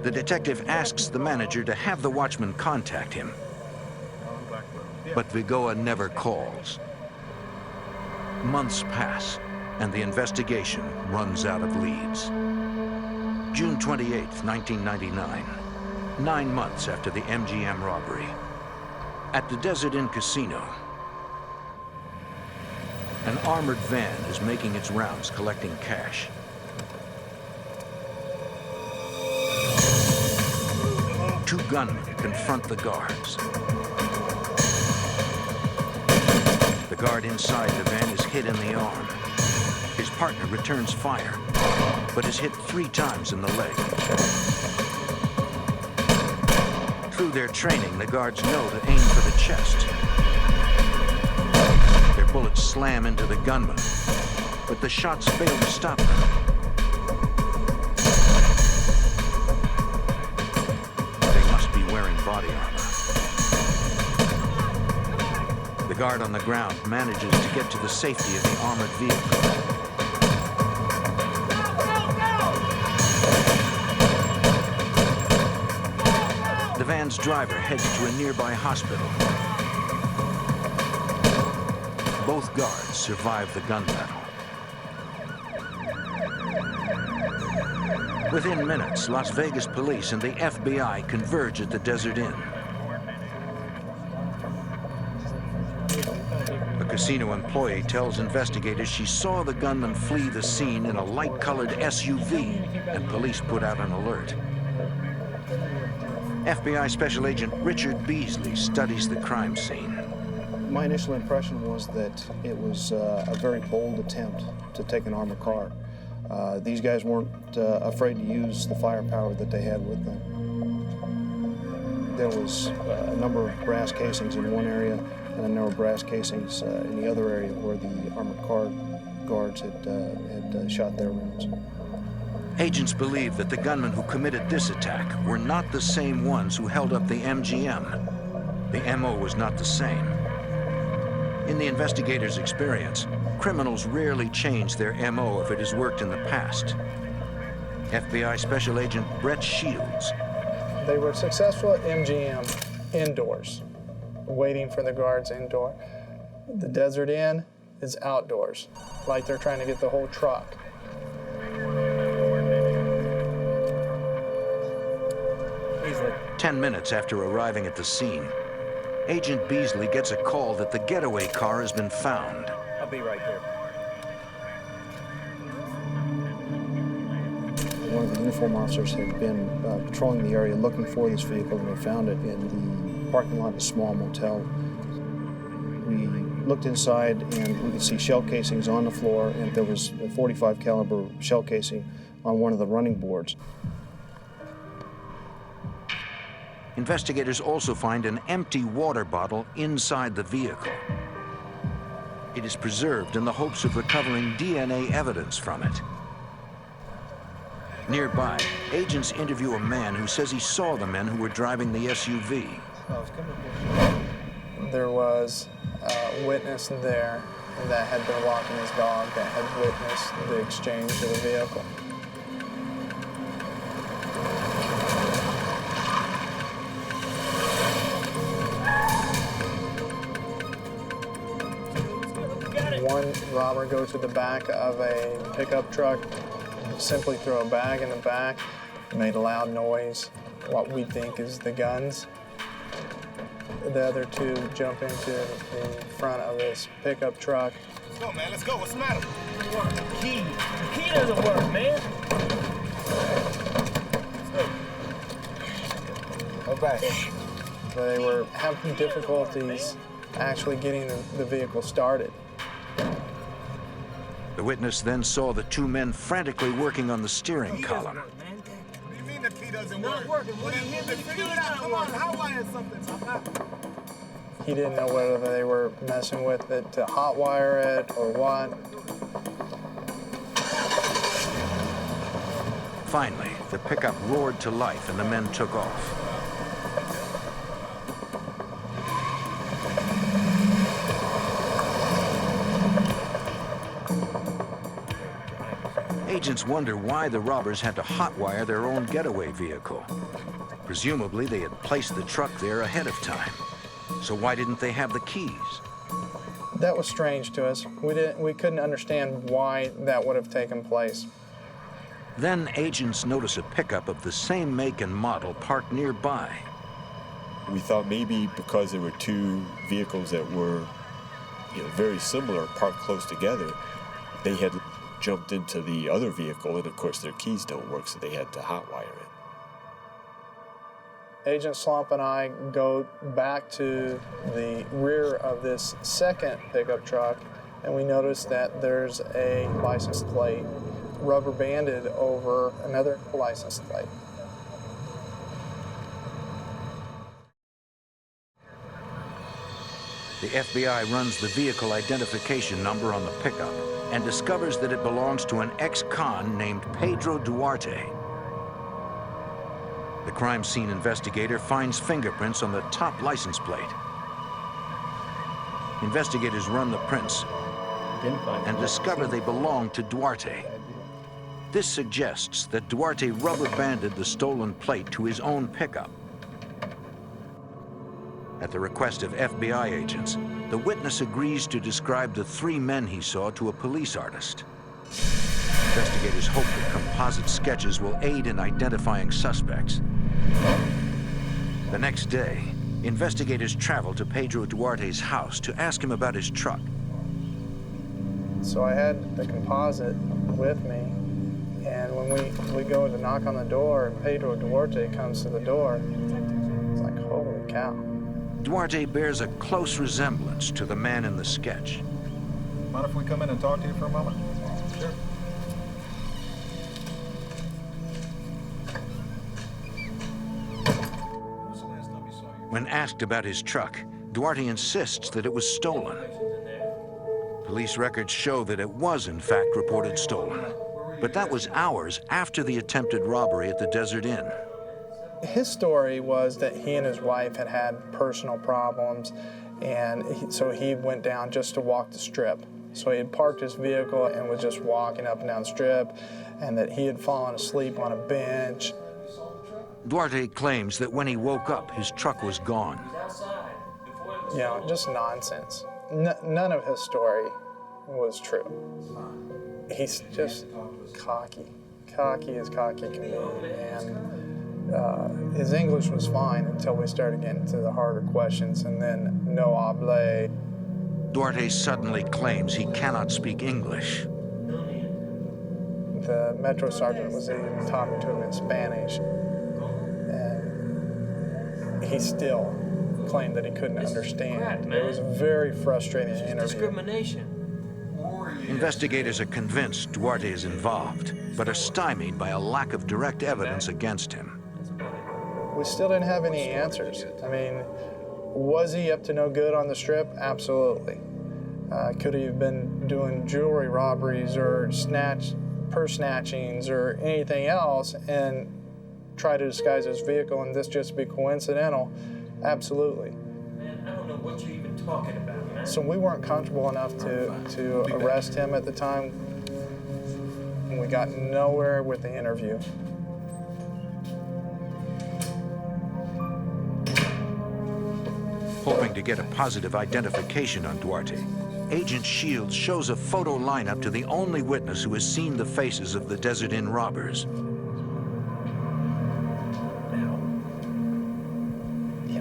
The detective asks the manager to have the watchman contact him, but Vigoa never calls. Months pass, and the investigation runs out of leads. June 28, 1999, 9 months after the MGM robbery. At the Desert Inn Casino, an armored van is making its rounds collecting cash. Two gunmen confront the guards. The guard inside the van is hit in the arm. His partner returns fire, but is hit 3 times in the leg. Through their training, the guards know to aim for the chest. Their bullets slam into the gunman, but the shots fail to stop them. They must be wearing body armor. The guard on the ground manages to get to the safety of the armored vehicle. The van's driver heads to a nearby hospital. Both guards survive the gun battle. Within minutes, Las Vegas police and the FBI converge at the Desert Inn. A casino employee tells investigators she saw the gunman flee the scene in a light-colored SUV, and police put out an alert. FBI Special Agent Richard Beasley studies the crime scene. My initial impression was that it was a very bold attempt to take an armored car. These guys weren't afraid to use the firepower that they had with them. There was a number of brass casings in one area and a number of brass casings in the other area where the armored car guards had shot their rounds. Agents believe that the gunmen who committed this attack were not the same ones who held up the MGM. The MO was not the same. In the investigators' experience, criminals rarely change their MO if it has worked in the past. FBI Special Agent Brett Shields. They were successful at MGM indoors, waiting for the guards indoor. The Desert Inn is outdoors, like they're trying to get the whole truck. 10 minutes after arriving at the scene, Agent Beasley gets a call that the getaway car has been found. I'll be right there. One of the uniform officers had been patrolling the area looking for this vehicle, and they found it in the parking lot of a small motel. We looked inside, and we could see shell casings on the floor, and there was a .45 caliber shell casing on one of the running boards. Investigators also find an empty water bottle inside the vehicle. It is preserved in the hopes of recovering DNA evidence from it. Nearby, agents interview a man who says he saw the men who were driving the SUV. There was a witness there that had been walking his dog that had witnessed the exchange of the vehicle. One robber goes to the back of a pickup truck, simply threw a bag in the back, made a loud noise, what we think is the guns. The other two jump into the front of this pickup truck. Let's go, man. Let's go. What's the matter? The key. The key doesn't work, man. Let's go. Go back. they were having difficulties actually getting the vehicle started. The witness then saw the two men frantically working on the steering column. He didn't know whether they were messing with it to hotwire it or what. Finally, the pickup roared to life and the men took off. Agents wonder why the robbers had to hotwire their own getaway vehicle. Presumably, they had placed the truck there ahead of time. So why didn't they have the keys? That was strange to us. We couldn't understand why that would have taken place. Then agents notice a pickup of the same make and model parked nearby. We thought maybe because there were two vehicles that were, very similar, parked close together, they had jumped into the other vehicle, and of course their keys don't work, so they had to hotwire it. Agent Slump and I go back to the rear of this second pickup truck, and we notice that there's a license plate rubber banded over another license plate. The FBI runs the vehicle identification number on the pickup and discovers that it belongs to an ex-con named Pedro Duarte. The crime scene investigator finds fingerprints on the top license plate. Investigators run the prints and discover they belong to Duarte. This suggests that Duarte rubber-banded the stolen plate to his own pickup. At the request of FBI agents, the witness agrees to describe the three men he saw to a police artist. Investigators hope that composite sketches will aid in identifying suspects. The next day, investigators travel to Pedro Duarte's house to ask him about his truck. So I had the composite with me, and when we go to knock on the door and Pedro Duarte comes to the door, it's like, holy cow. Duarte bears a close resemblance to the man in the sketch. Mind if we come in and talk to you for a moment? Sure. When asked about his truck, Duarte insists that it was stolen. Police records show that it was in fact reported stolen, but that was hours after the attempted robbery at the Desert Inn. His story was that he and his wife had had personal problems, and so he went down just to walk the strip. So he had parked his vehicle and was just walking up and down the strip, and that he had fallen asleep on a bench. Duarte claims that when he woke up, his truck was gone. Just nonsense. None of his story was true. He's just cocky as cocky can be, and his English was fine until we started getting to the harder questions, and then no habla. Duarte suddenly claims he cannot speak English. The Metro Sergeant was even talking to him in Spanish, and he still claimed that he couldn't understand. It was a very frustrating interview. Discrimination. Investigators are convinced Duarte is involved, but are stymied by a lack of direct evidence against him. We still didn't have any answers. I mean, was he up to no good on the strip? Absolutely. Could he have been doing jewelry robberies or purse snatchings or anything else and try to disguise his vehicle and this just be coincidental? Absolutely. Man, I don't know what you're even talking about, man. So we weren't comfortable enough to arrest him at the time. And we got nowhere with the interview. Hoping to get a positive identification on Duarte, Agent Shields shows a photo lineup to the only witness who has seen the faces of the Desert Inn robbers.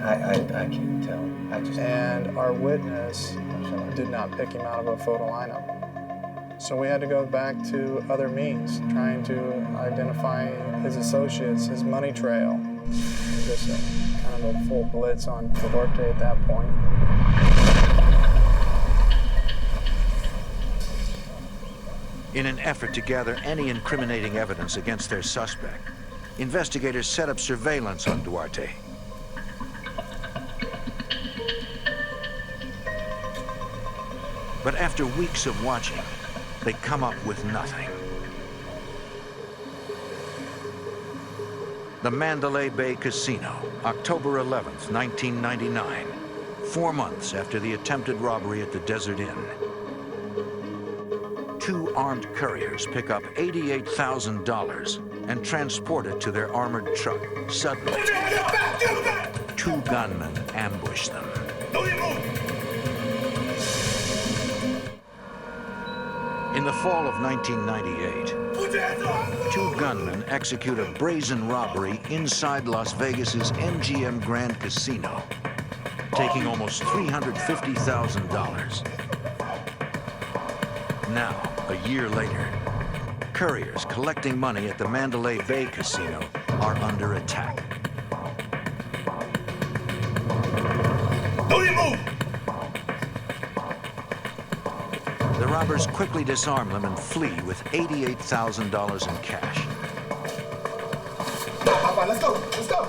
I can't tell. And our witness did not pick him out of a photo lineup. So we had to go back to other means, trying to identify his associates, his money trail. Just kind of a full blitz on Duarte at that point. In an effort to gather any incriminating evidence against their suspect, investigators set up surveillance on Duarte. But after weeks of watching, they come up with nothing. The Mandalay Bay Casino, October 11th, 1999, 4 months after the attempted robbery at the Desert Inn. 2 armed couriers pick up $88,000 and transport it to their armored truck. Suddenly, 2 gunmen ambush them. In the fall of 1998, 2 gunmen execute a brazen robbery inside Las Vegas's MGM Grand Casino, taking almost $350,000. Now, a year later, couriers collecting money at the Mandalay Bay Casino are under attack. The robbers quickly disarm them and flee with $88,000 in cash. Let's go, let's go.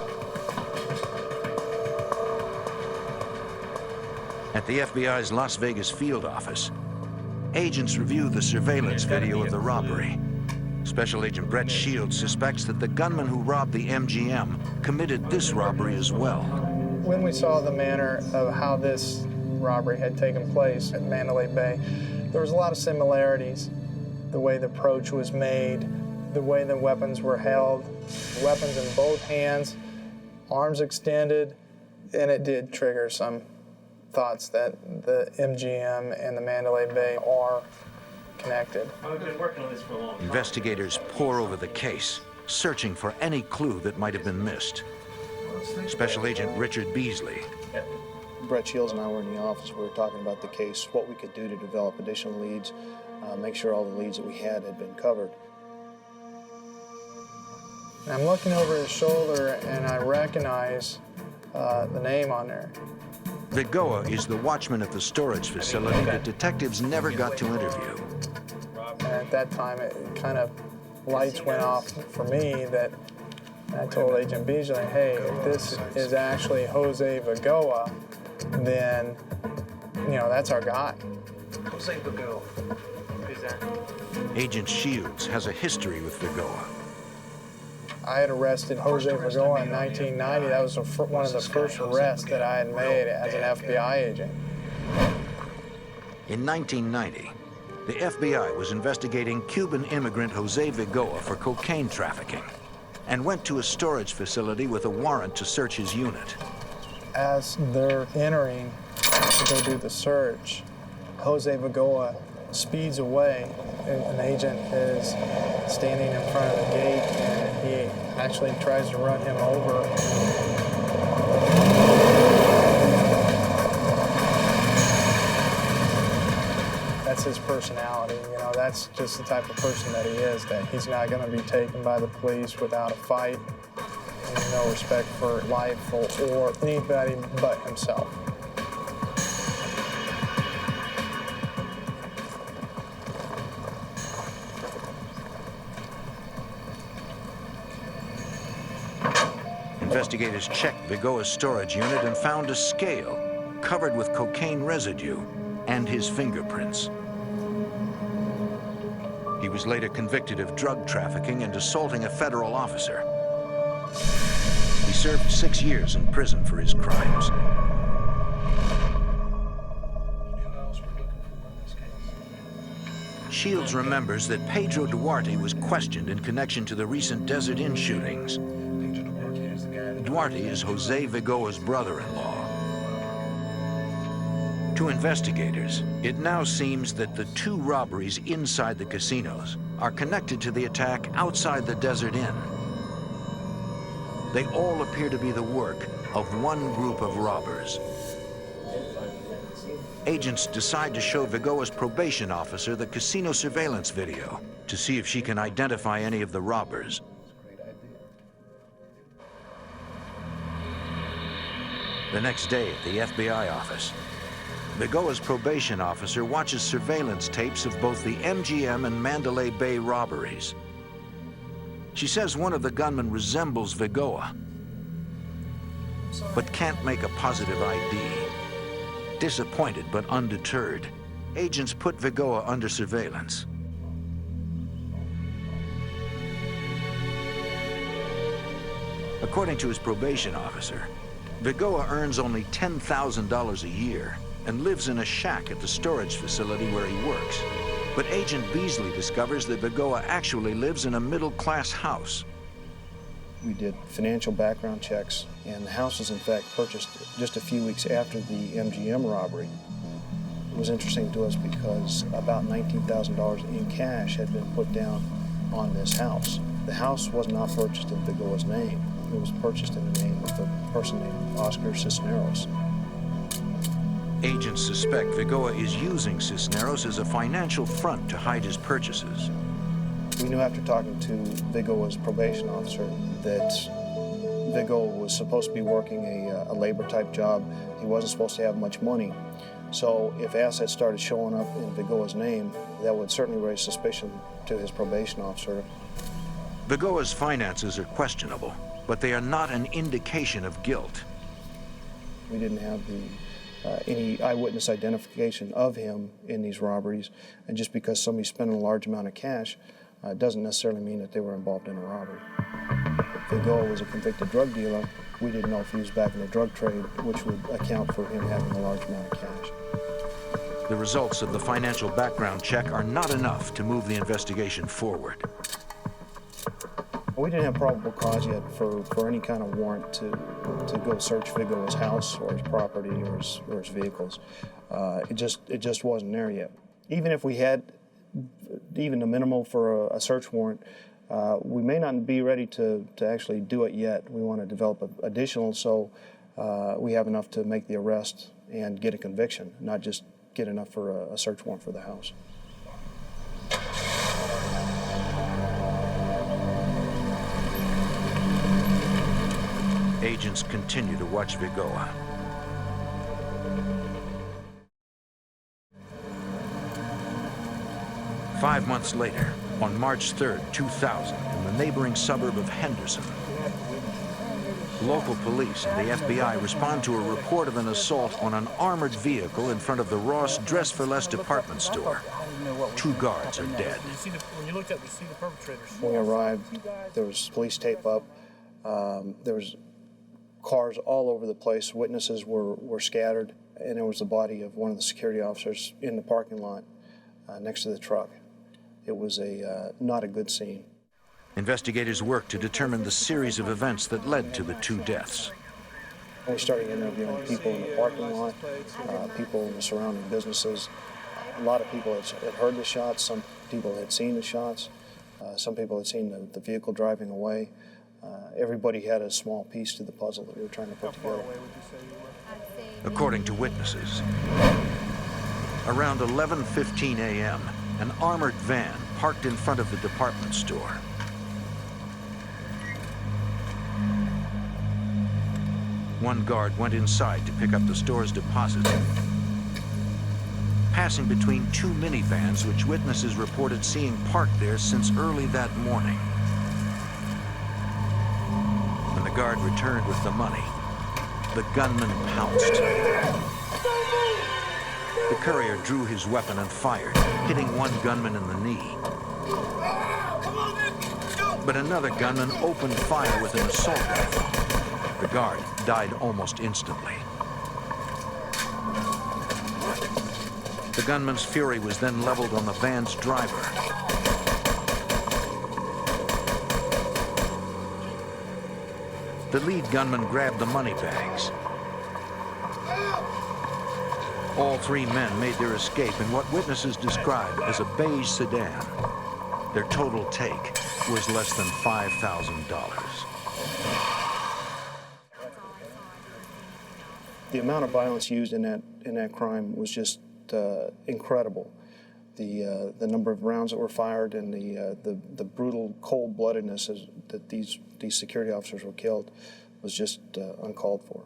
At the FBI's Las Vegas field office, agents review the surveillance video of the robbery. Special Agent Brett Shields suspects that the gunman who robbed the MGM committed this robbery as well. When we saw the manner of how this robbery had taken place at Mandalay Bay, there was a lot of similarities. The way the approach was made, the way the weapons were held, weapons in both hands, arms extended, and it did trigger some thoughts that the MGM and the Mandalay Bay are connected. I've been working on this for a long time. Investigators pore over the case, searching for any clue that might have been missed. Special Agent Richard Beasley. Brett Shields and I were in the office. We were talking about the case, what we could do to develop additional leads, make sure all the leads that we had been covered. And I'm looking over his shoulder and I recognize the name on there. Vigoa is the watchman at the storage facility that detectives never got to interview. And at that time, it kind of lights went off for me that I told Agent Beasley, hey, if this is actually Jose Vigoa, then, you know, that's our guy. Jose Vigoa. Who's that? Agent Shields has a history with Vigoa. I had arrested Jose Vigoa in 1990. That was one of the first arrests that I had made as an FBI agent. In 1990, the FBI was investigating Cuban immigrant Jose Vigoa for cocaine trafficking and went to a storage facility with a warrant to search his unit. As they're entering to go do the search, Jose Vigoa speeds away. An agent is standing in front of the gate and he actually tries to run him over. That's his personality, you know, that's just the type of person that he is, that he's not going to be taken by the police without a fight, and no respect for life or anybody but himself. Investigators checked Vigoa's storage unit and found a scale covered with cocaine residue and his fingerprints. He was later convicted of drug trafficking and assaulting a federal officer. He served 6 years in prison for his crimes. Shields remembers that Pedro Duarte was questioned in connection to the recent Desert Inn shootings. Duarte is Jose Vigoa's brother-in-law. To investigators, it now seems that the 2 robberies inside the casinos are connected to the attack outside the Desert Inn. They all appear to be the work of one group of robbers. Agents decide to show Vigoa's probation officer the casino surveillance video to see if she can identify any of the robbers. The next day at the FBI office, Vigoa's probation officer watches surveillance tapes of both the MGM and Mandalay Bay robberies. She says one of the gunmen resembles Vigoa, but can't make a positive ID. Disappointed but undeterred, agents put Vigoa under surveillance. According to his probation officer, Vigoa earns only $10,000 a year and lives in a shack at the storage facility where he works. But Agent Beasley discovers that Vigoa actually lives in a middle-class house. We did financial background checks, and the house was in fact purchased just a few weeks after the MGM robbery. It was interesting to us because about $19,000 in cash had been put down on this house. The house was not purchased in Vigoa's name. It was purchased in the name of a person named Oscar Cisneros. Agents suspect Vigoa is using Cisneros as a financial front to hide his purchases. We knew after talking to Vigoa's probation officer that Vigoa was supposed to be working a labor-type job. He wasn't supposed to have much money. So if assets started showing up in Vigoa's name, that would certainly raise suspicion to his probation officer. Vigoa's finances are questionable, but they are not an indication of guilt. We didn't have any eyewitness identification of him in these robberies, and just because somebody's spending a large amount of cash doesn't necessarily mean that they were involved in a robbery. Vigoa was a convicted drug dealer. We didn't know if he was back in the drug trade, which would account for him having a large amount of cash. The results of the financial background check are not enough to move the investigation forward. We didn't have probable cause yet for any kind of warrant to go search Vigoa's house or his property or his vehicles. It just wasn't there yet. Even if we had even the minimal for a search warrant, we may not be ready to actually do it yet. We want to develop additional so we have enough to make the arrest and get a conviction, not just get enough for a search warrant for the house. Agents continue to watch Vigoa. Five months later, on March 3rd, 2000, in the neighboring suburb of Henderson, local police and the FBI respond to a report of an assault on an armored vehicle in front of the Ross Dress for Less department store. Two guards are dead. When we arrived, there was police tape up. There was cars all over the place. Witnesses were scattered, and there was the body of one of the security officers in the parking lot next to the truck. It was not a good scene. Investigators worked to determine the series of events that led to the two deaths. We started interviewing people in the parking lot, people in the surrounding businesses. A lot of people had heard the shots. Some people had seen the shots. Some people had seen the vehicle driving away. Everybody had a small piece to the puzzle that we were trying to put together. According to witnesses, around 11:15 a.m., an armored van parked in front of the department store. One guard went inside to pick up the store's deposit, passing between two minivans which witnesses reported seeing parked there since early that morning. When the guard returned with the money, the gunman pounced. The courier drew his weapon and fired, hitting one gunman in the knee. But another gunman opened fire with an assault rifle. The guard died almost instantly. The gunman's fury was then leveled on the van's driver. The lead gunman grabbed the money bags. All three men made their escape in what witnesses described as a beige sedan. Their total take was less than $5,000. The amount of violence used in in that crime was just incredible. The number of rounds that were fired and the brutal cold-bloodedness that these security officers were killed was just uncalled for.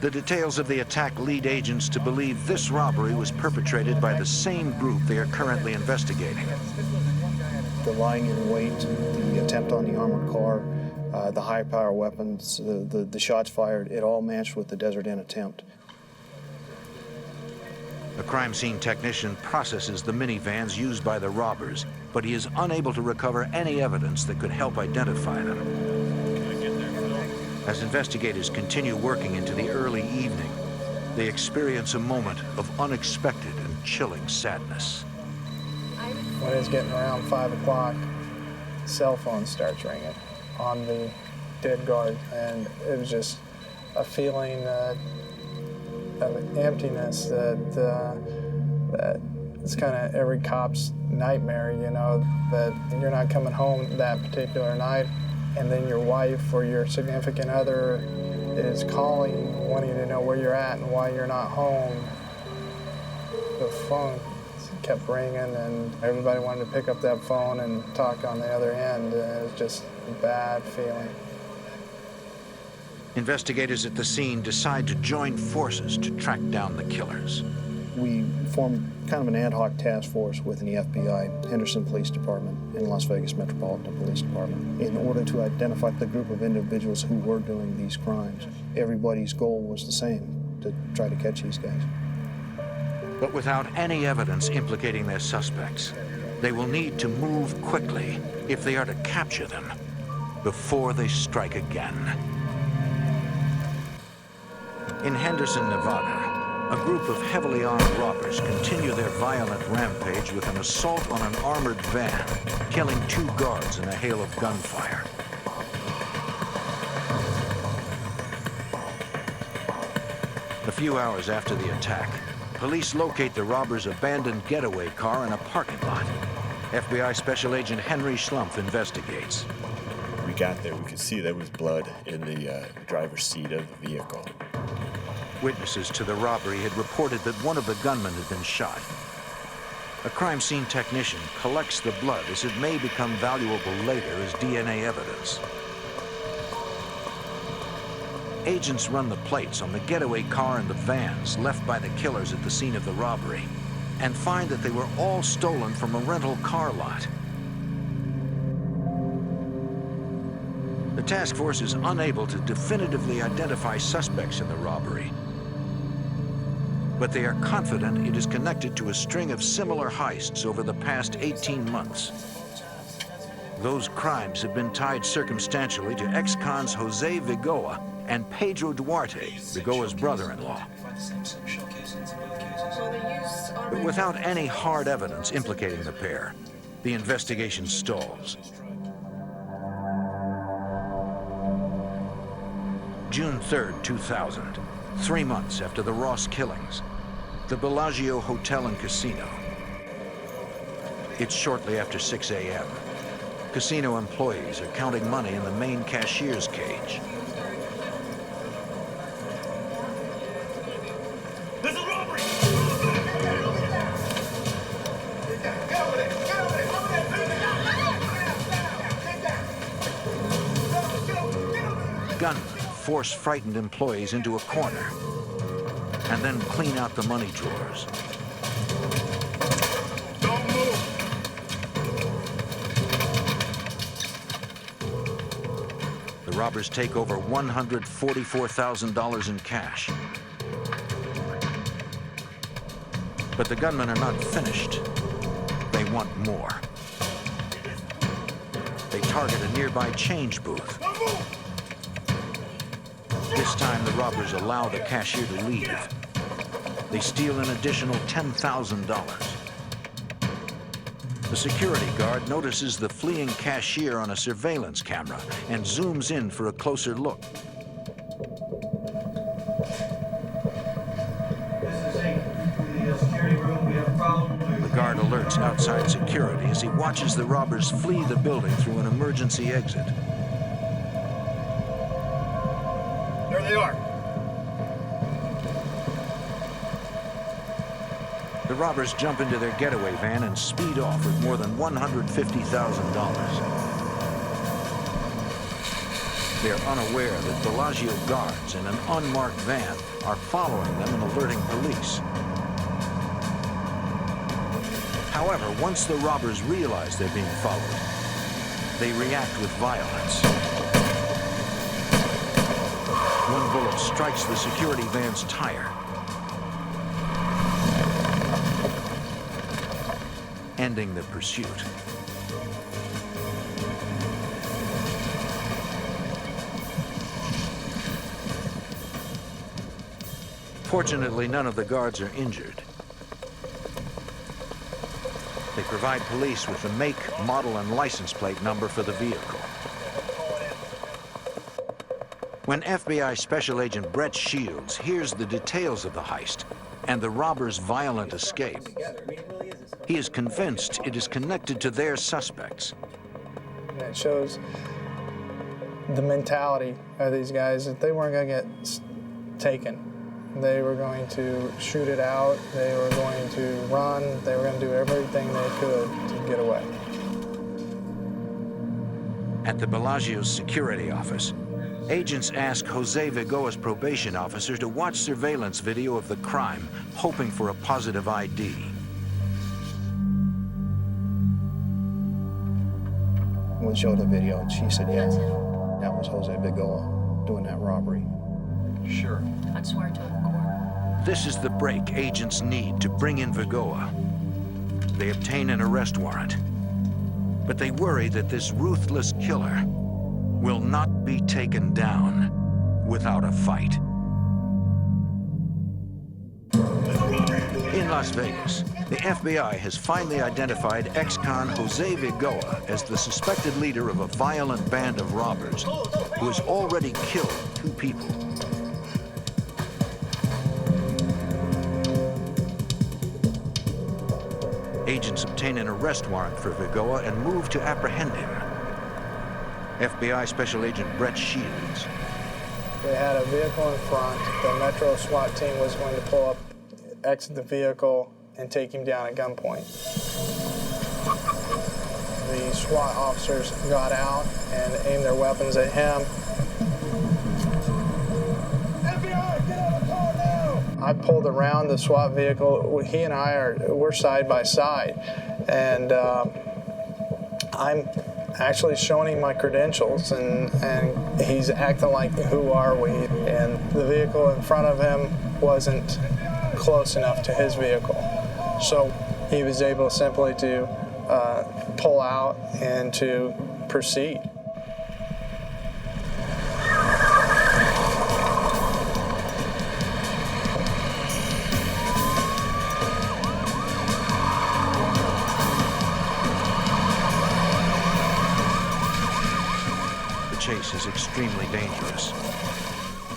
The details of the attack lead agents to believe this robbery was perpetrated by the same group they are currently investigating. The lying in wait, the attempt on the armored car, the high-power weapons, the shots fired, it all matched with the Desert Inn attempt. A crime scene technician processes the minivans used by the robbers, but he is unable to recover any evidence that could help identify them. As investigators continue working into the early evening, they experience a moment of unexpected and chilling sadness. When it's getting around 5 o'clock, cell phone starts ringing on the dead guard, and it was just a feeling of emptiness that it's kind of every cop's nightmare, you know, that you're not coming home that particular night, and then your wife or your significant other is calling, wanting to know where you're at and why you're not home. The phone kept ringing, and everybody wanted to pick up that phone and talk on the other end. It was just a bad feeling. Investigators at the scene decide to join forces to track down the killers. We formed kind of an ad hoc task force within the FBI, Henderson Police Department, and Las Vegas Metropolitan Police Department in order to identify the group of individuals who were doing these crimes. Everybody's goal was the same, to try to catch these guys. But without any evidence implicating their suspects, they will need to move quickly if they are to capture them before they strike again. In Henderson, Nevada, a group of heavily armed robbers continue their violent rampage with an assault on an armored van, killing 2 guards in a hail of gunfire. A few hours after the attack, police locate the robbers' abandoned getaway car in a parking lot. FBI Special Agent Henry Schlumpf investigates. We got there, we could see there was blood in the driver's seat of the vehicle. Witnesses to the robbery had reported that one of the gunmen had been shot. A crime scene technician collects the blood as it may become valuable later as DNA evidence. Agents run the plates on the getaway car and the vans left by the killers at the scene of the robbery and find that they were all stolen from a rental car lot. The task force is unable to definitively identify suspects in the robbery, but they are confident it is connected to a string of similar heists over the past 18 months. Those crimes have been tied circumstantially to ex-cons Jose Vigoa and Pedro Duarte, Vigoa's brother-in-law. But without any hard evidence implicating the pair, the investigation stalls. June 3rd, 2000, 3 months after the Ross killings, the Bellagio Hotel and Casino. It's shortly after 6 a.m. Casino employees are counting money in the main cashier's cage. There's a robbery! Gunmen force frightened employees into a corner and then clean out the money drawers. Don't move! The robbers take over $144,000 in cash. But the gunmen are not finished. They want more. They target a nearby change booth. This time, the robbers allow the cashier to leave. They steal an additional $10,000. The security guard notices the fleeing cashier on a surveillance camera and zooms in for a closer look. The guard alerts outside security as he watches the robbers flee the building through an emergency exit. There they are. The robbers jump into their getaway van and speed off with more than $150,000. They're unaware that Bellagio guards in an unmarked van are following them and alerting police. However, once the robbers realize they're being followed, they react with violence. One bullet strikes the security van's tire, ending the pursuit. Fortunately, none of the guards are injured. They provide police with the make, model, and license plate number for the vehicle. When FBI Special Agent Brett Shields hears the details of the heist and the robbers' violent escape, he is convinced it is connected to their suspects. And it shows the mentality of these guys that they weren't going to get taken. They were going to shoot it out, they were going to run, they were going to do everything they could to get away. At the Bellagio's security office, agents ask Jose Vigoa's probation officer to watch surveillance video of the crime, hoping for a positive ID. We showed the video, and she said, yeah, that was Jose Vigoa doing that robbery. Sure. I'd swear to it in court. This is the break agents need to bring in Vigoa. They obtain an arrest warrant, but they worry that this ruthless killer will not be taken down without a fight. In Las Vegas, the FBI has finally identified ex-con Jose Vigoa as the suspected leader of a violent band of robbers who has already killed 2 people. Agents obtain an arrest warrant for Vigoa and move to apprehend him. FBI Special Agent Brett Shields. They had a vehicle in front. The Metro SWAT team was going to pull up, exit the vehicle, and take him down at gunpoint. The SWAT officers got out and aimed their weapons at him. FBI, get out of the car now! I pulled around the SWAT vehicle. He and we're side by side, and I'm actually showing him my credentials, and he's acting like, who are we? And the vehicle in front of him wasn't close enough to his vehicle. So he was able simply to pull out and to proceed. Chase is extremely dangerous,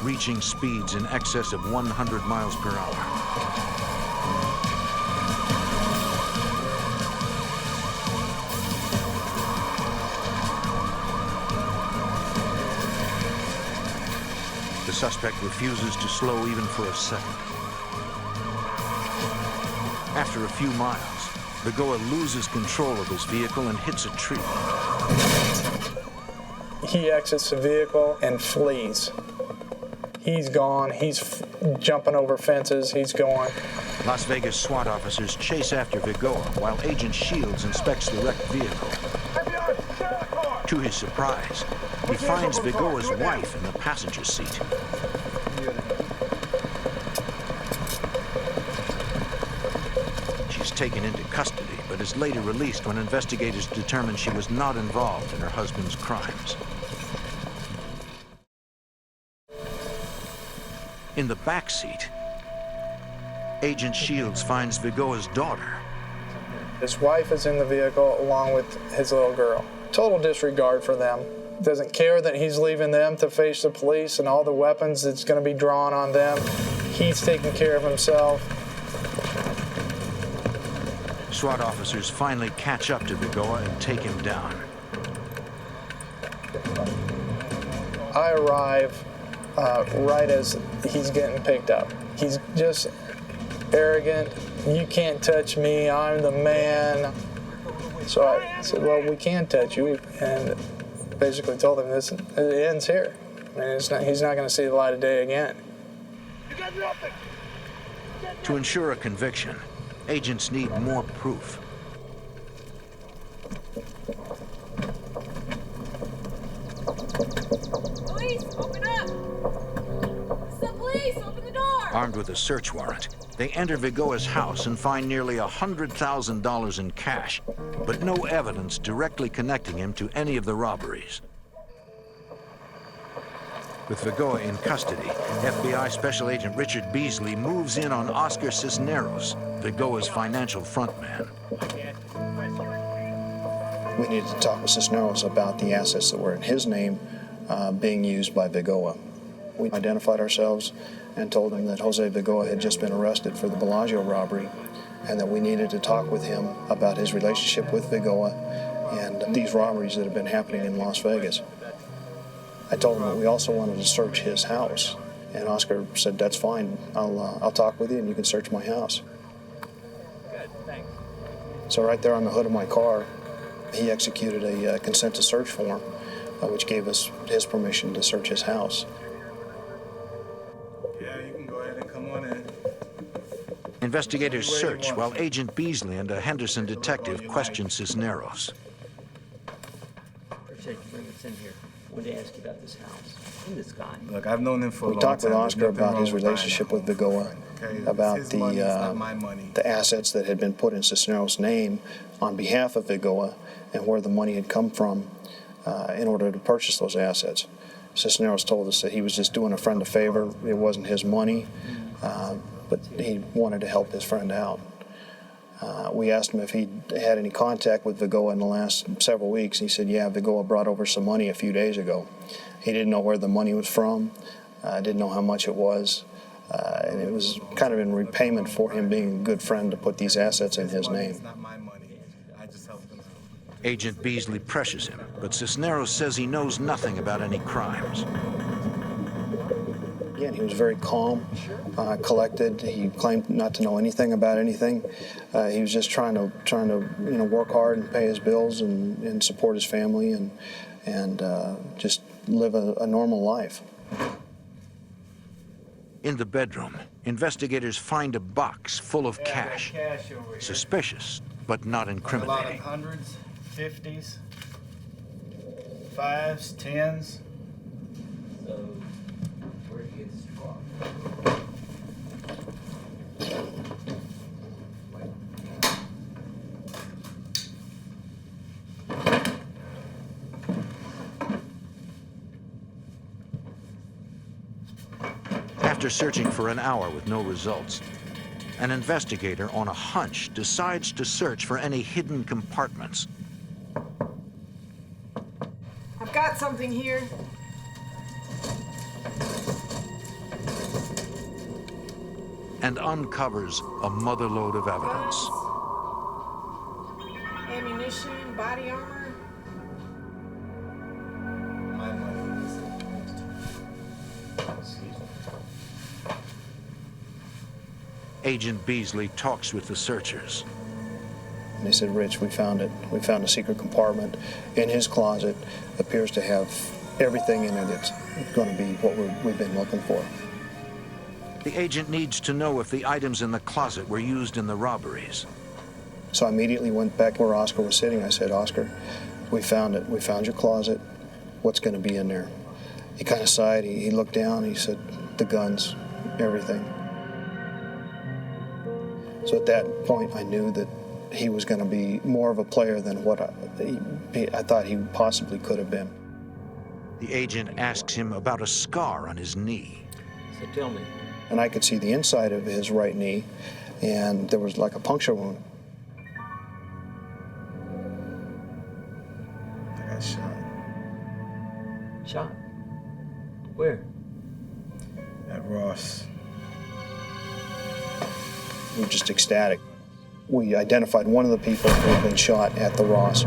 reaching speeds in excess of 100 miles per hour. The suspect refuses to slow even for a second. After a few miles, Vigoa loses control of his vehicle and hits a tree. He exits the vehicle and flees. He's gone. He's jumping over fences. He's going. Las Vegas SWAT officers chase after Vigoa while Agent Shields inspects the wrecked vehicle. To his surprise, he finds Vigoa's wife in the passenger seat. She's taken into custody, but is later released when investigators determine she was not involved in her husband's crimes. In the back seat, Agent Shields finds Vigoa's daughter. His wife is in the vehicle along with his little girl. Total disregard for them. Doesn't care that he's leaving them to face the police and all the weapons that's going to be drawn on them. He's taking care of himself. SWAT officers finally catch up to Vigoa and take him down. I arrive right as he's getting picked up. He's just arrogant, You can't touch me, I'm the man. So I said, well, we can touch you, and basically told him this, it ends here. I mean, he's not going to see the light of day again. To ensure a conviction, agents need more proof. Police, open up! It's the police, open the door! Armed with a search warrant, they enter Vigoa's house and find nearly $100,000 in cash, but no evidence directly connecting him to any of the robberies. With Vigoa in custody, FBI Special Agent Richard Beasley moves in on Oscar Cisneros, Vigoa's financial frontman. We needed to talk with Cisneros about the assets that were in his name being used by Vigoa. We identified ourselves and told him that Jose Vigoa had just been arrested for the Bellagio robbery and that we needed to talk with him about his relationship with Vigoa and these robberies that have been happening in Las Vegas. I told him that we also wanted to search his house, and Oscar said, "That's fine. I'll talk with you, and you can search my house." Good, thanks. So right there on the hood of my car, he executed a consent to search form, which gave us his permission to search his house. Yeah, you can go ahead and come on in. Investigators search while Agent Beasley and a Henderson detective question Cisneros. Appreciate you bringing us in here. I wanted to ask you about this house and this guy. Look, I've known him for a long We time. talked with Oscar about his relationship with Vigoa, about the assets that had been put in Cisneros' name on behalf of Vigoa, and where the money had come from in order to purchase those assets. Cisneros told us that he was just doing a friend a favor. It wasn't his money, but he wanted to help his friend out. We asked him if he had any contact with Vigoa in the last several weeks. He said, yeah, Vigoa brought over some money a few days ago. He didn't know where the money was from, didn't know how much it was, and it was kind of in repayment for him being a good friend to put these assets in his name. Agent Beasley pressures him, but Cisneros says he knows nothing about any crimes. Again, he was very calm, collected. He claimed not to know anything about anything. He was just trying to work hard and pay his bills and support his family and just live a normal life. In the bedroom, investigators find a box full of cash. Suspicious, but not incriminating. A lot of hundreds, 50s, 5s, 10s. So, where did you get this from? After searching for an hour with no results, an investigator on a hunch decides to search for any hidden compartments. I've got something here. And uncovers a motherlode of evidence. Ammunition, body armor. Agent Beasley talks with the searchers. And they said, Rich, we found it. We found a secret compartment in his closet. Appears to have everything in it that's going to be what we've been looking for. The agent needs to know if the items in the closet were used in the robberies. So I immediately went back where Oscar was sitting. I said, Oscar, we found it. We found your closet. What's going to be in there? He kind of sighed. He looked down. He said, the guns, everything. So at that point, I knew that he was going to be more of a player than what I thought he possibly could have been. The agent asks him about a scar on his knee. So tell me. And I could see the inside of his right knee, and there was like a puncture wound. I got shot. Shot? Where? At Ross. We were just ecstatic. We identified one of the people who had been shot at the Ross,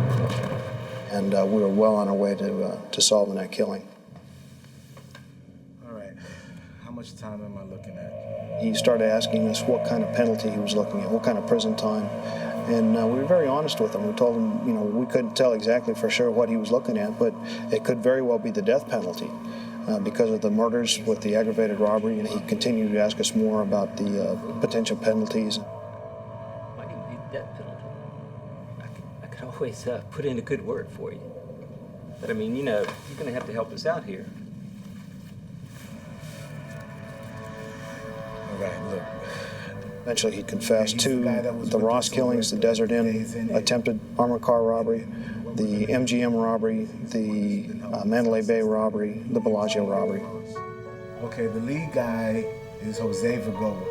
and we were well on our way to solving that killing. All right. How much much time am I looking at? He started asking us what kind of penalty he was looking at, what kind of prison time. And we were very honest with him. We told him, you know, we couldn't tell exactly for sure what he was looking at, but it could very well be the death penalty because of the murders with the aggravated robbery, and he continued to ask us more about the potential penalties. Why do you need the death penalty? I could always put in a good word for you. But I mean, you know, you're going to have to help us out here. All right, look. Eventually he confessed to the Ross killings, the Desert Inn attempted armored car robbery, the MGM robbery, the Mandalay Bay robbery, the Bellagio robbery. Okay, the lead guy is Jose Vigoa.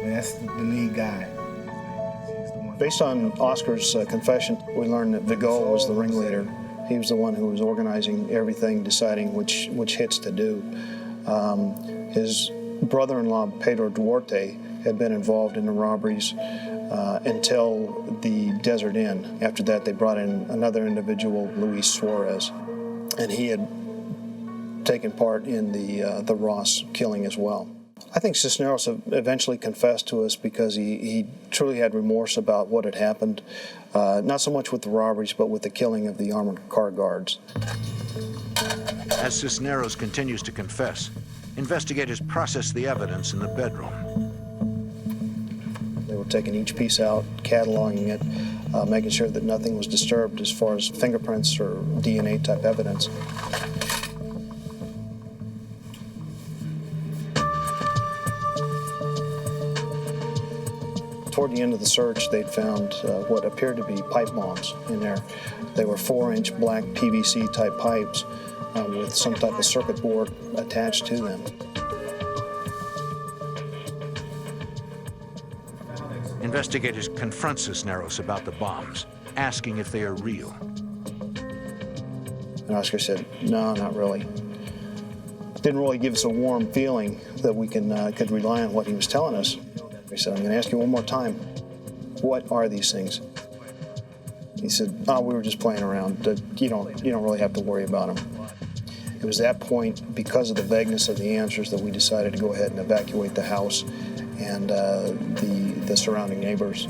That's the lead guy. Based on Oscar's confession, we learned that Vigoa was the ringleader. He was the one who was organizing everything, deciding which hits to do. His brother-in-law, Pedro Duarte, had been involved in the robberies until the Desert Inn. After that, they brought in another individual, Luis Suarez, and he had taken part in the Ross killing as well. I think Cisneros eventually confessed to us because he truly had remorse about what had happened, not so much with the robberies, but with the killing of the armored car guards. As Cisneros continues to confess, investigators process the evidence in the bedroom. They were taking each piece out, cataloging it, making sure that nothing was disturbed as far as fingerprints or DNA type evidence. Toward the end of the search, they'd found what appeared to be pipe bombs in there. They were 4-inch black PVC type pipes with some type of circuit board attached to them. Investigators confront Cisneros about the bombs, asking if they are real. And Oscar said, no, not really. Didn't really give us a warm feeling that we could rely on what he was telling us. He said, I'm going to ask you one more time, what are these things? He said, oh, we were just playing around. You don't really have to worry about them. It was that point, because of the vagueness of the answers, that we decided to go ahead and evacuate the house and the surrounding neighbors.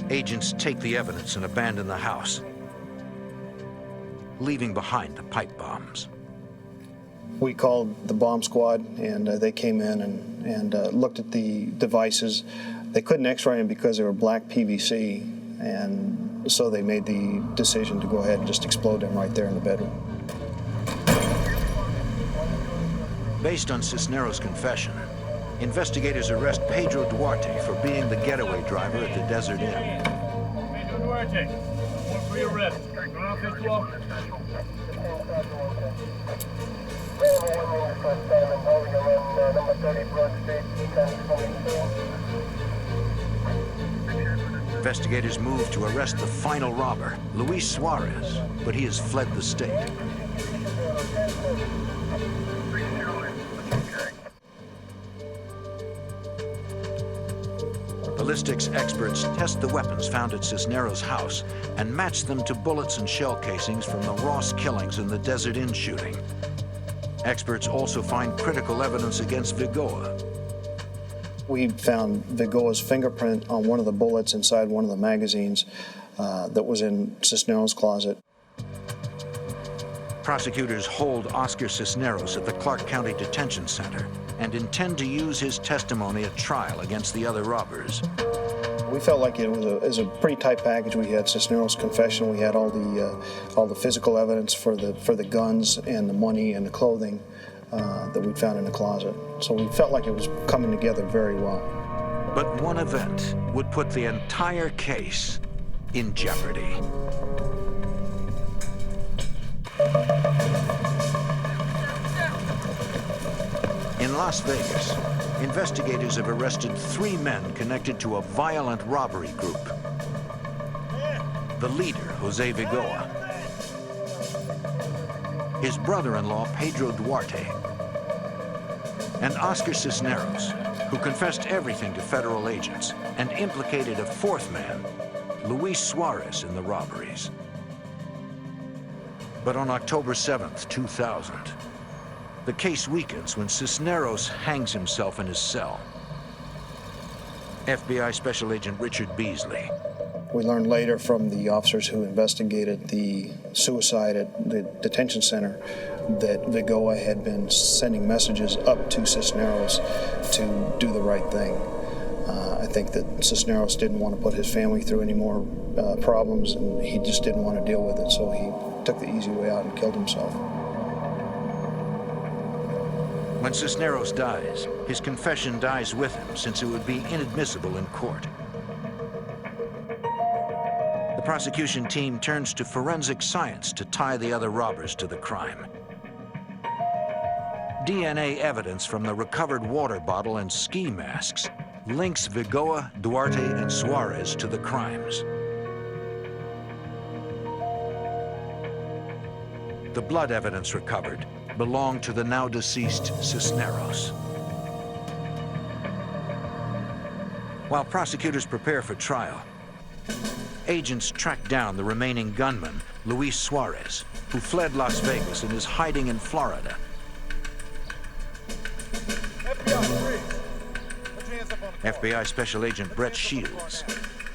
Agents take the evidence and abandon the house, leaving behind the pipe bombs. We called the bomb squad, and they came in and looked at the devices. They couldn't x-ray them because they were black PVC, and so they made the decision to go ahead and just explode them right there in the bedroom. Based on Cisneros' confession, investigators arrest Pedro Duarte for being the getaway driver at the Desert Inn. Pedro Duarte, warrant for your arrest. Going off this wall. Investigators move to arrest the final robber, Luis Suarez, but he has fled the state. Ballistics experts test the weapons found at Cisneros' house and match them to bullets and shell casings from the Ross killings and the Desert Inn shooting. Experts also find critical evidence against Vigoa. We found Vigoa's fingerprint on one of the bullets inside one of the magazines that was in Cisneros' closet. Prosecutors hold Oscar Cisneros at the Clark County Detention Center and intend to use his testimony at trial against the other robbers. We felt like it was a pretty tight package. We had Cisneros' confession, we had all the physical evidence for the guns and the money and the clothing that we found in the closet. So we felt like it was coming together very well. But one event would put the entire case in jeopardy. In Las Vegas, investigators have arrested 3 men connected to a violent robbery group. The leader, Jose Vigoa, his brother-in-law, Pedro Duarte, and Oscar Cisneros, who confessed everything to federal agents and implicated a 4th man, Luis Suarez, in the robberies. But on October 7th, 2000, The case weakens when Cisneros hangs himself in his cell. FBI Special Agent Richard Beasley. We learned later from the officers who investigated the suicide at the detention center that Vigoa had been sending messages up to Cisneros to do the right thing. I think that Cisneros didn't want to put his family through any more problems, and he just didn't want to deal with it, so he took the easy way out and killed himself. When Cisneros dies, his confession dies with him, since it would be inadmissible in court. The prosecution team turns to forensic science to tie the other robbers to the crime. DNA evidence from the recovered water bottle and ski masks links Vigoa, Duarte, and Suarez to the crimes. The blood evidence recovered belonged to the now deceased Cisneros. While prosecutors prepare for trial, agents track down the remaining gunman, Luis Suarez, who fled Las Vegas and is hiding in Florida. FBI Special Agent Brett Shields.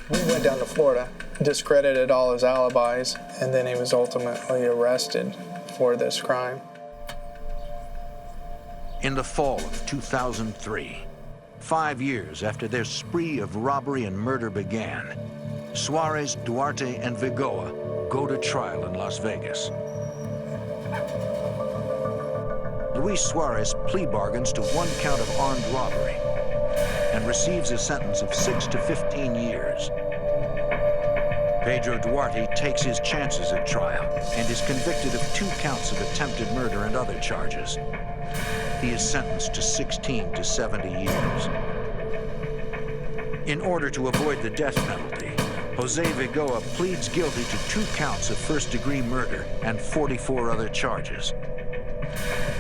We went down to Florida, discredited all his alibis, and then he was ultimately arrested for this crime. In the fall of 2003, 5 years after their spree of robbery and murder began, Suarez, Duarte, and Vigoa go to trial in Las Vegas. Luis Suarez plea bargains to 1 count of armed robbery and receives a sentence of 6 to 15 years. Pedro Duarte takes his chances at trial and is convicted of 2 counts of attempted murder and other charges. He is sentenced to 16 to 70 years. In order to avoid the death penalty, Jose Vigoa pleads guilty to 2 counts of first-degree murder and 44 other charges.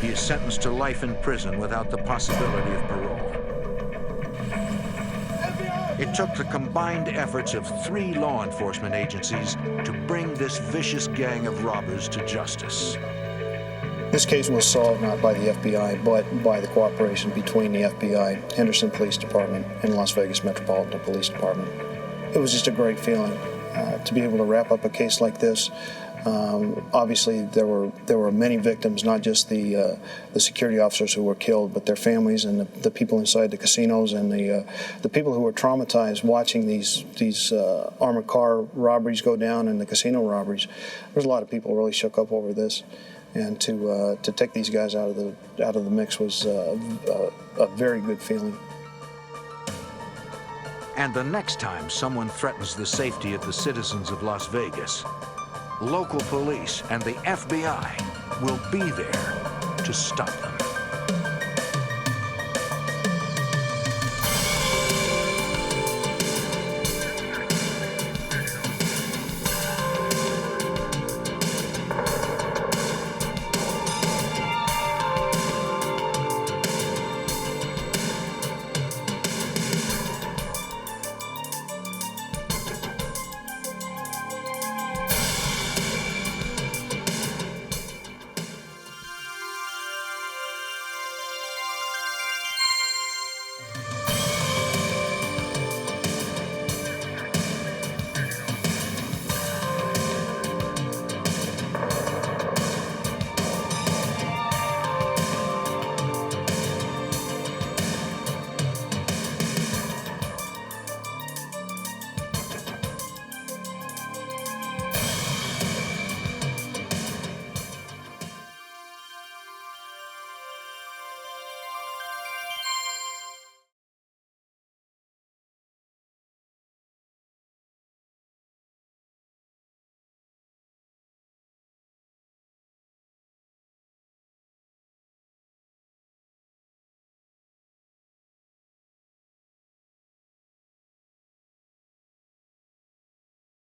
He is sentenced to life in prison without the possibility of parole. It took the combined efforts of 3 law enforcement agencies to bring this vicious gang of robbers to justice. This case was solved not by the FBI, but by the cooperation between the FBI, Henderson Police Department, and Las Vegas Metropolitan Police Department. It was just a great feeling to be able to wrap up a case like this. Obviously, there were many victims, not just the security officers who were killed, but their families and the people inside the casinos and the people who were traumatized watching these armored car robberies go down and the casino robberies. There's a lot of people really shook up over this, and to take these guys out of the mix was a very good feeling. And the next time someone threatens the safety of the citizens of Las Vegas, local police and the FBI will be there to stop them.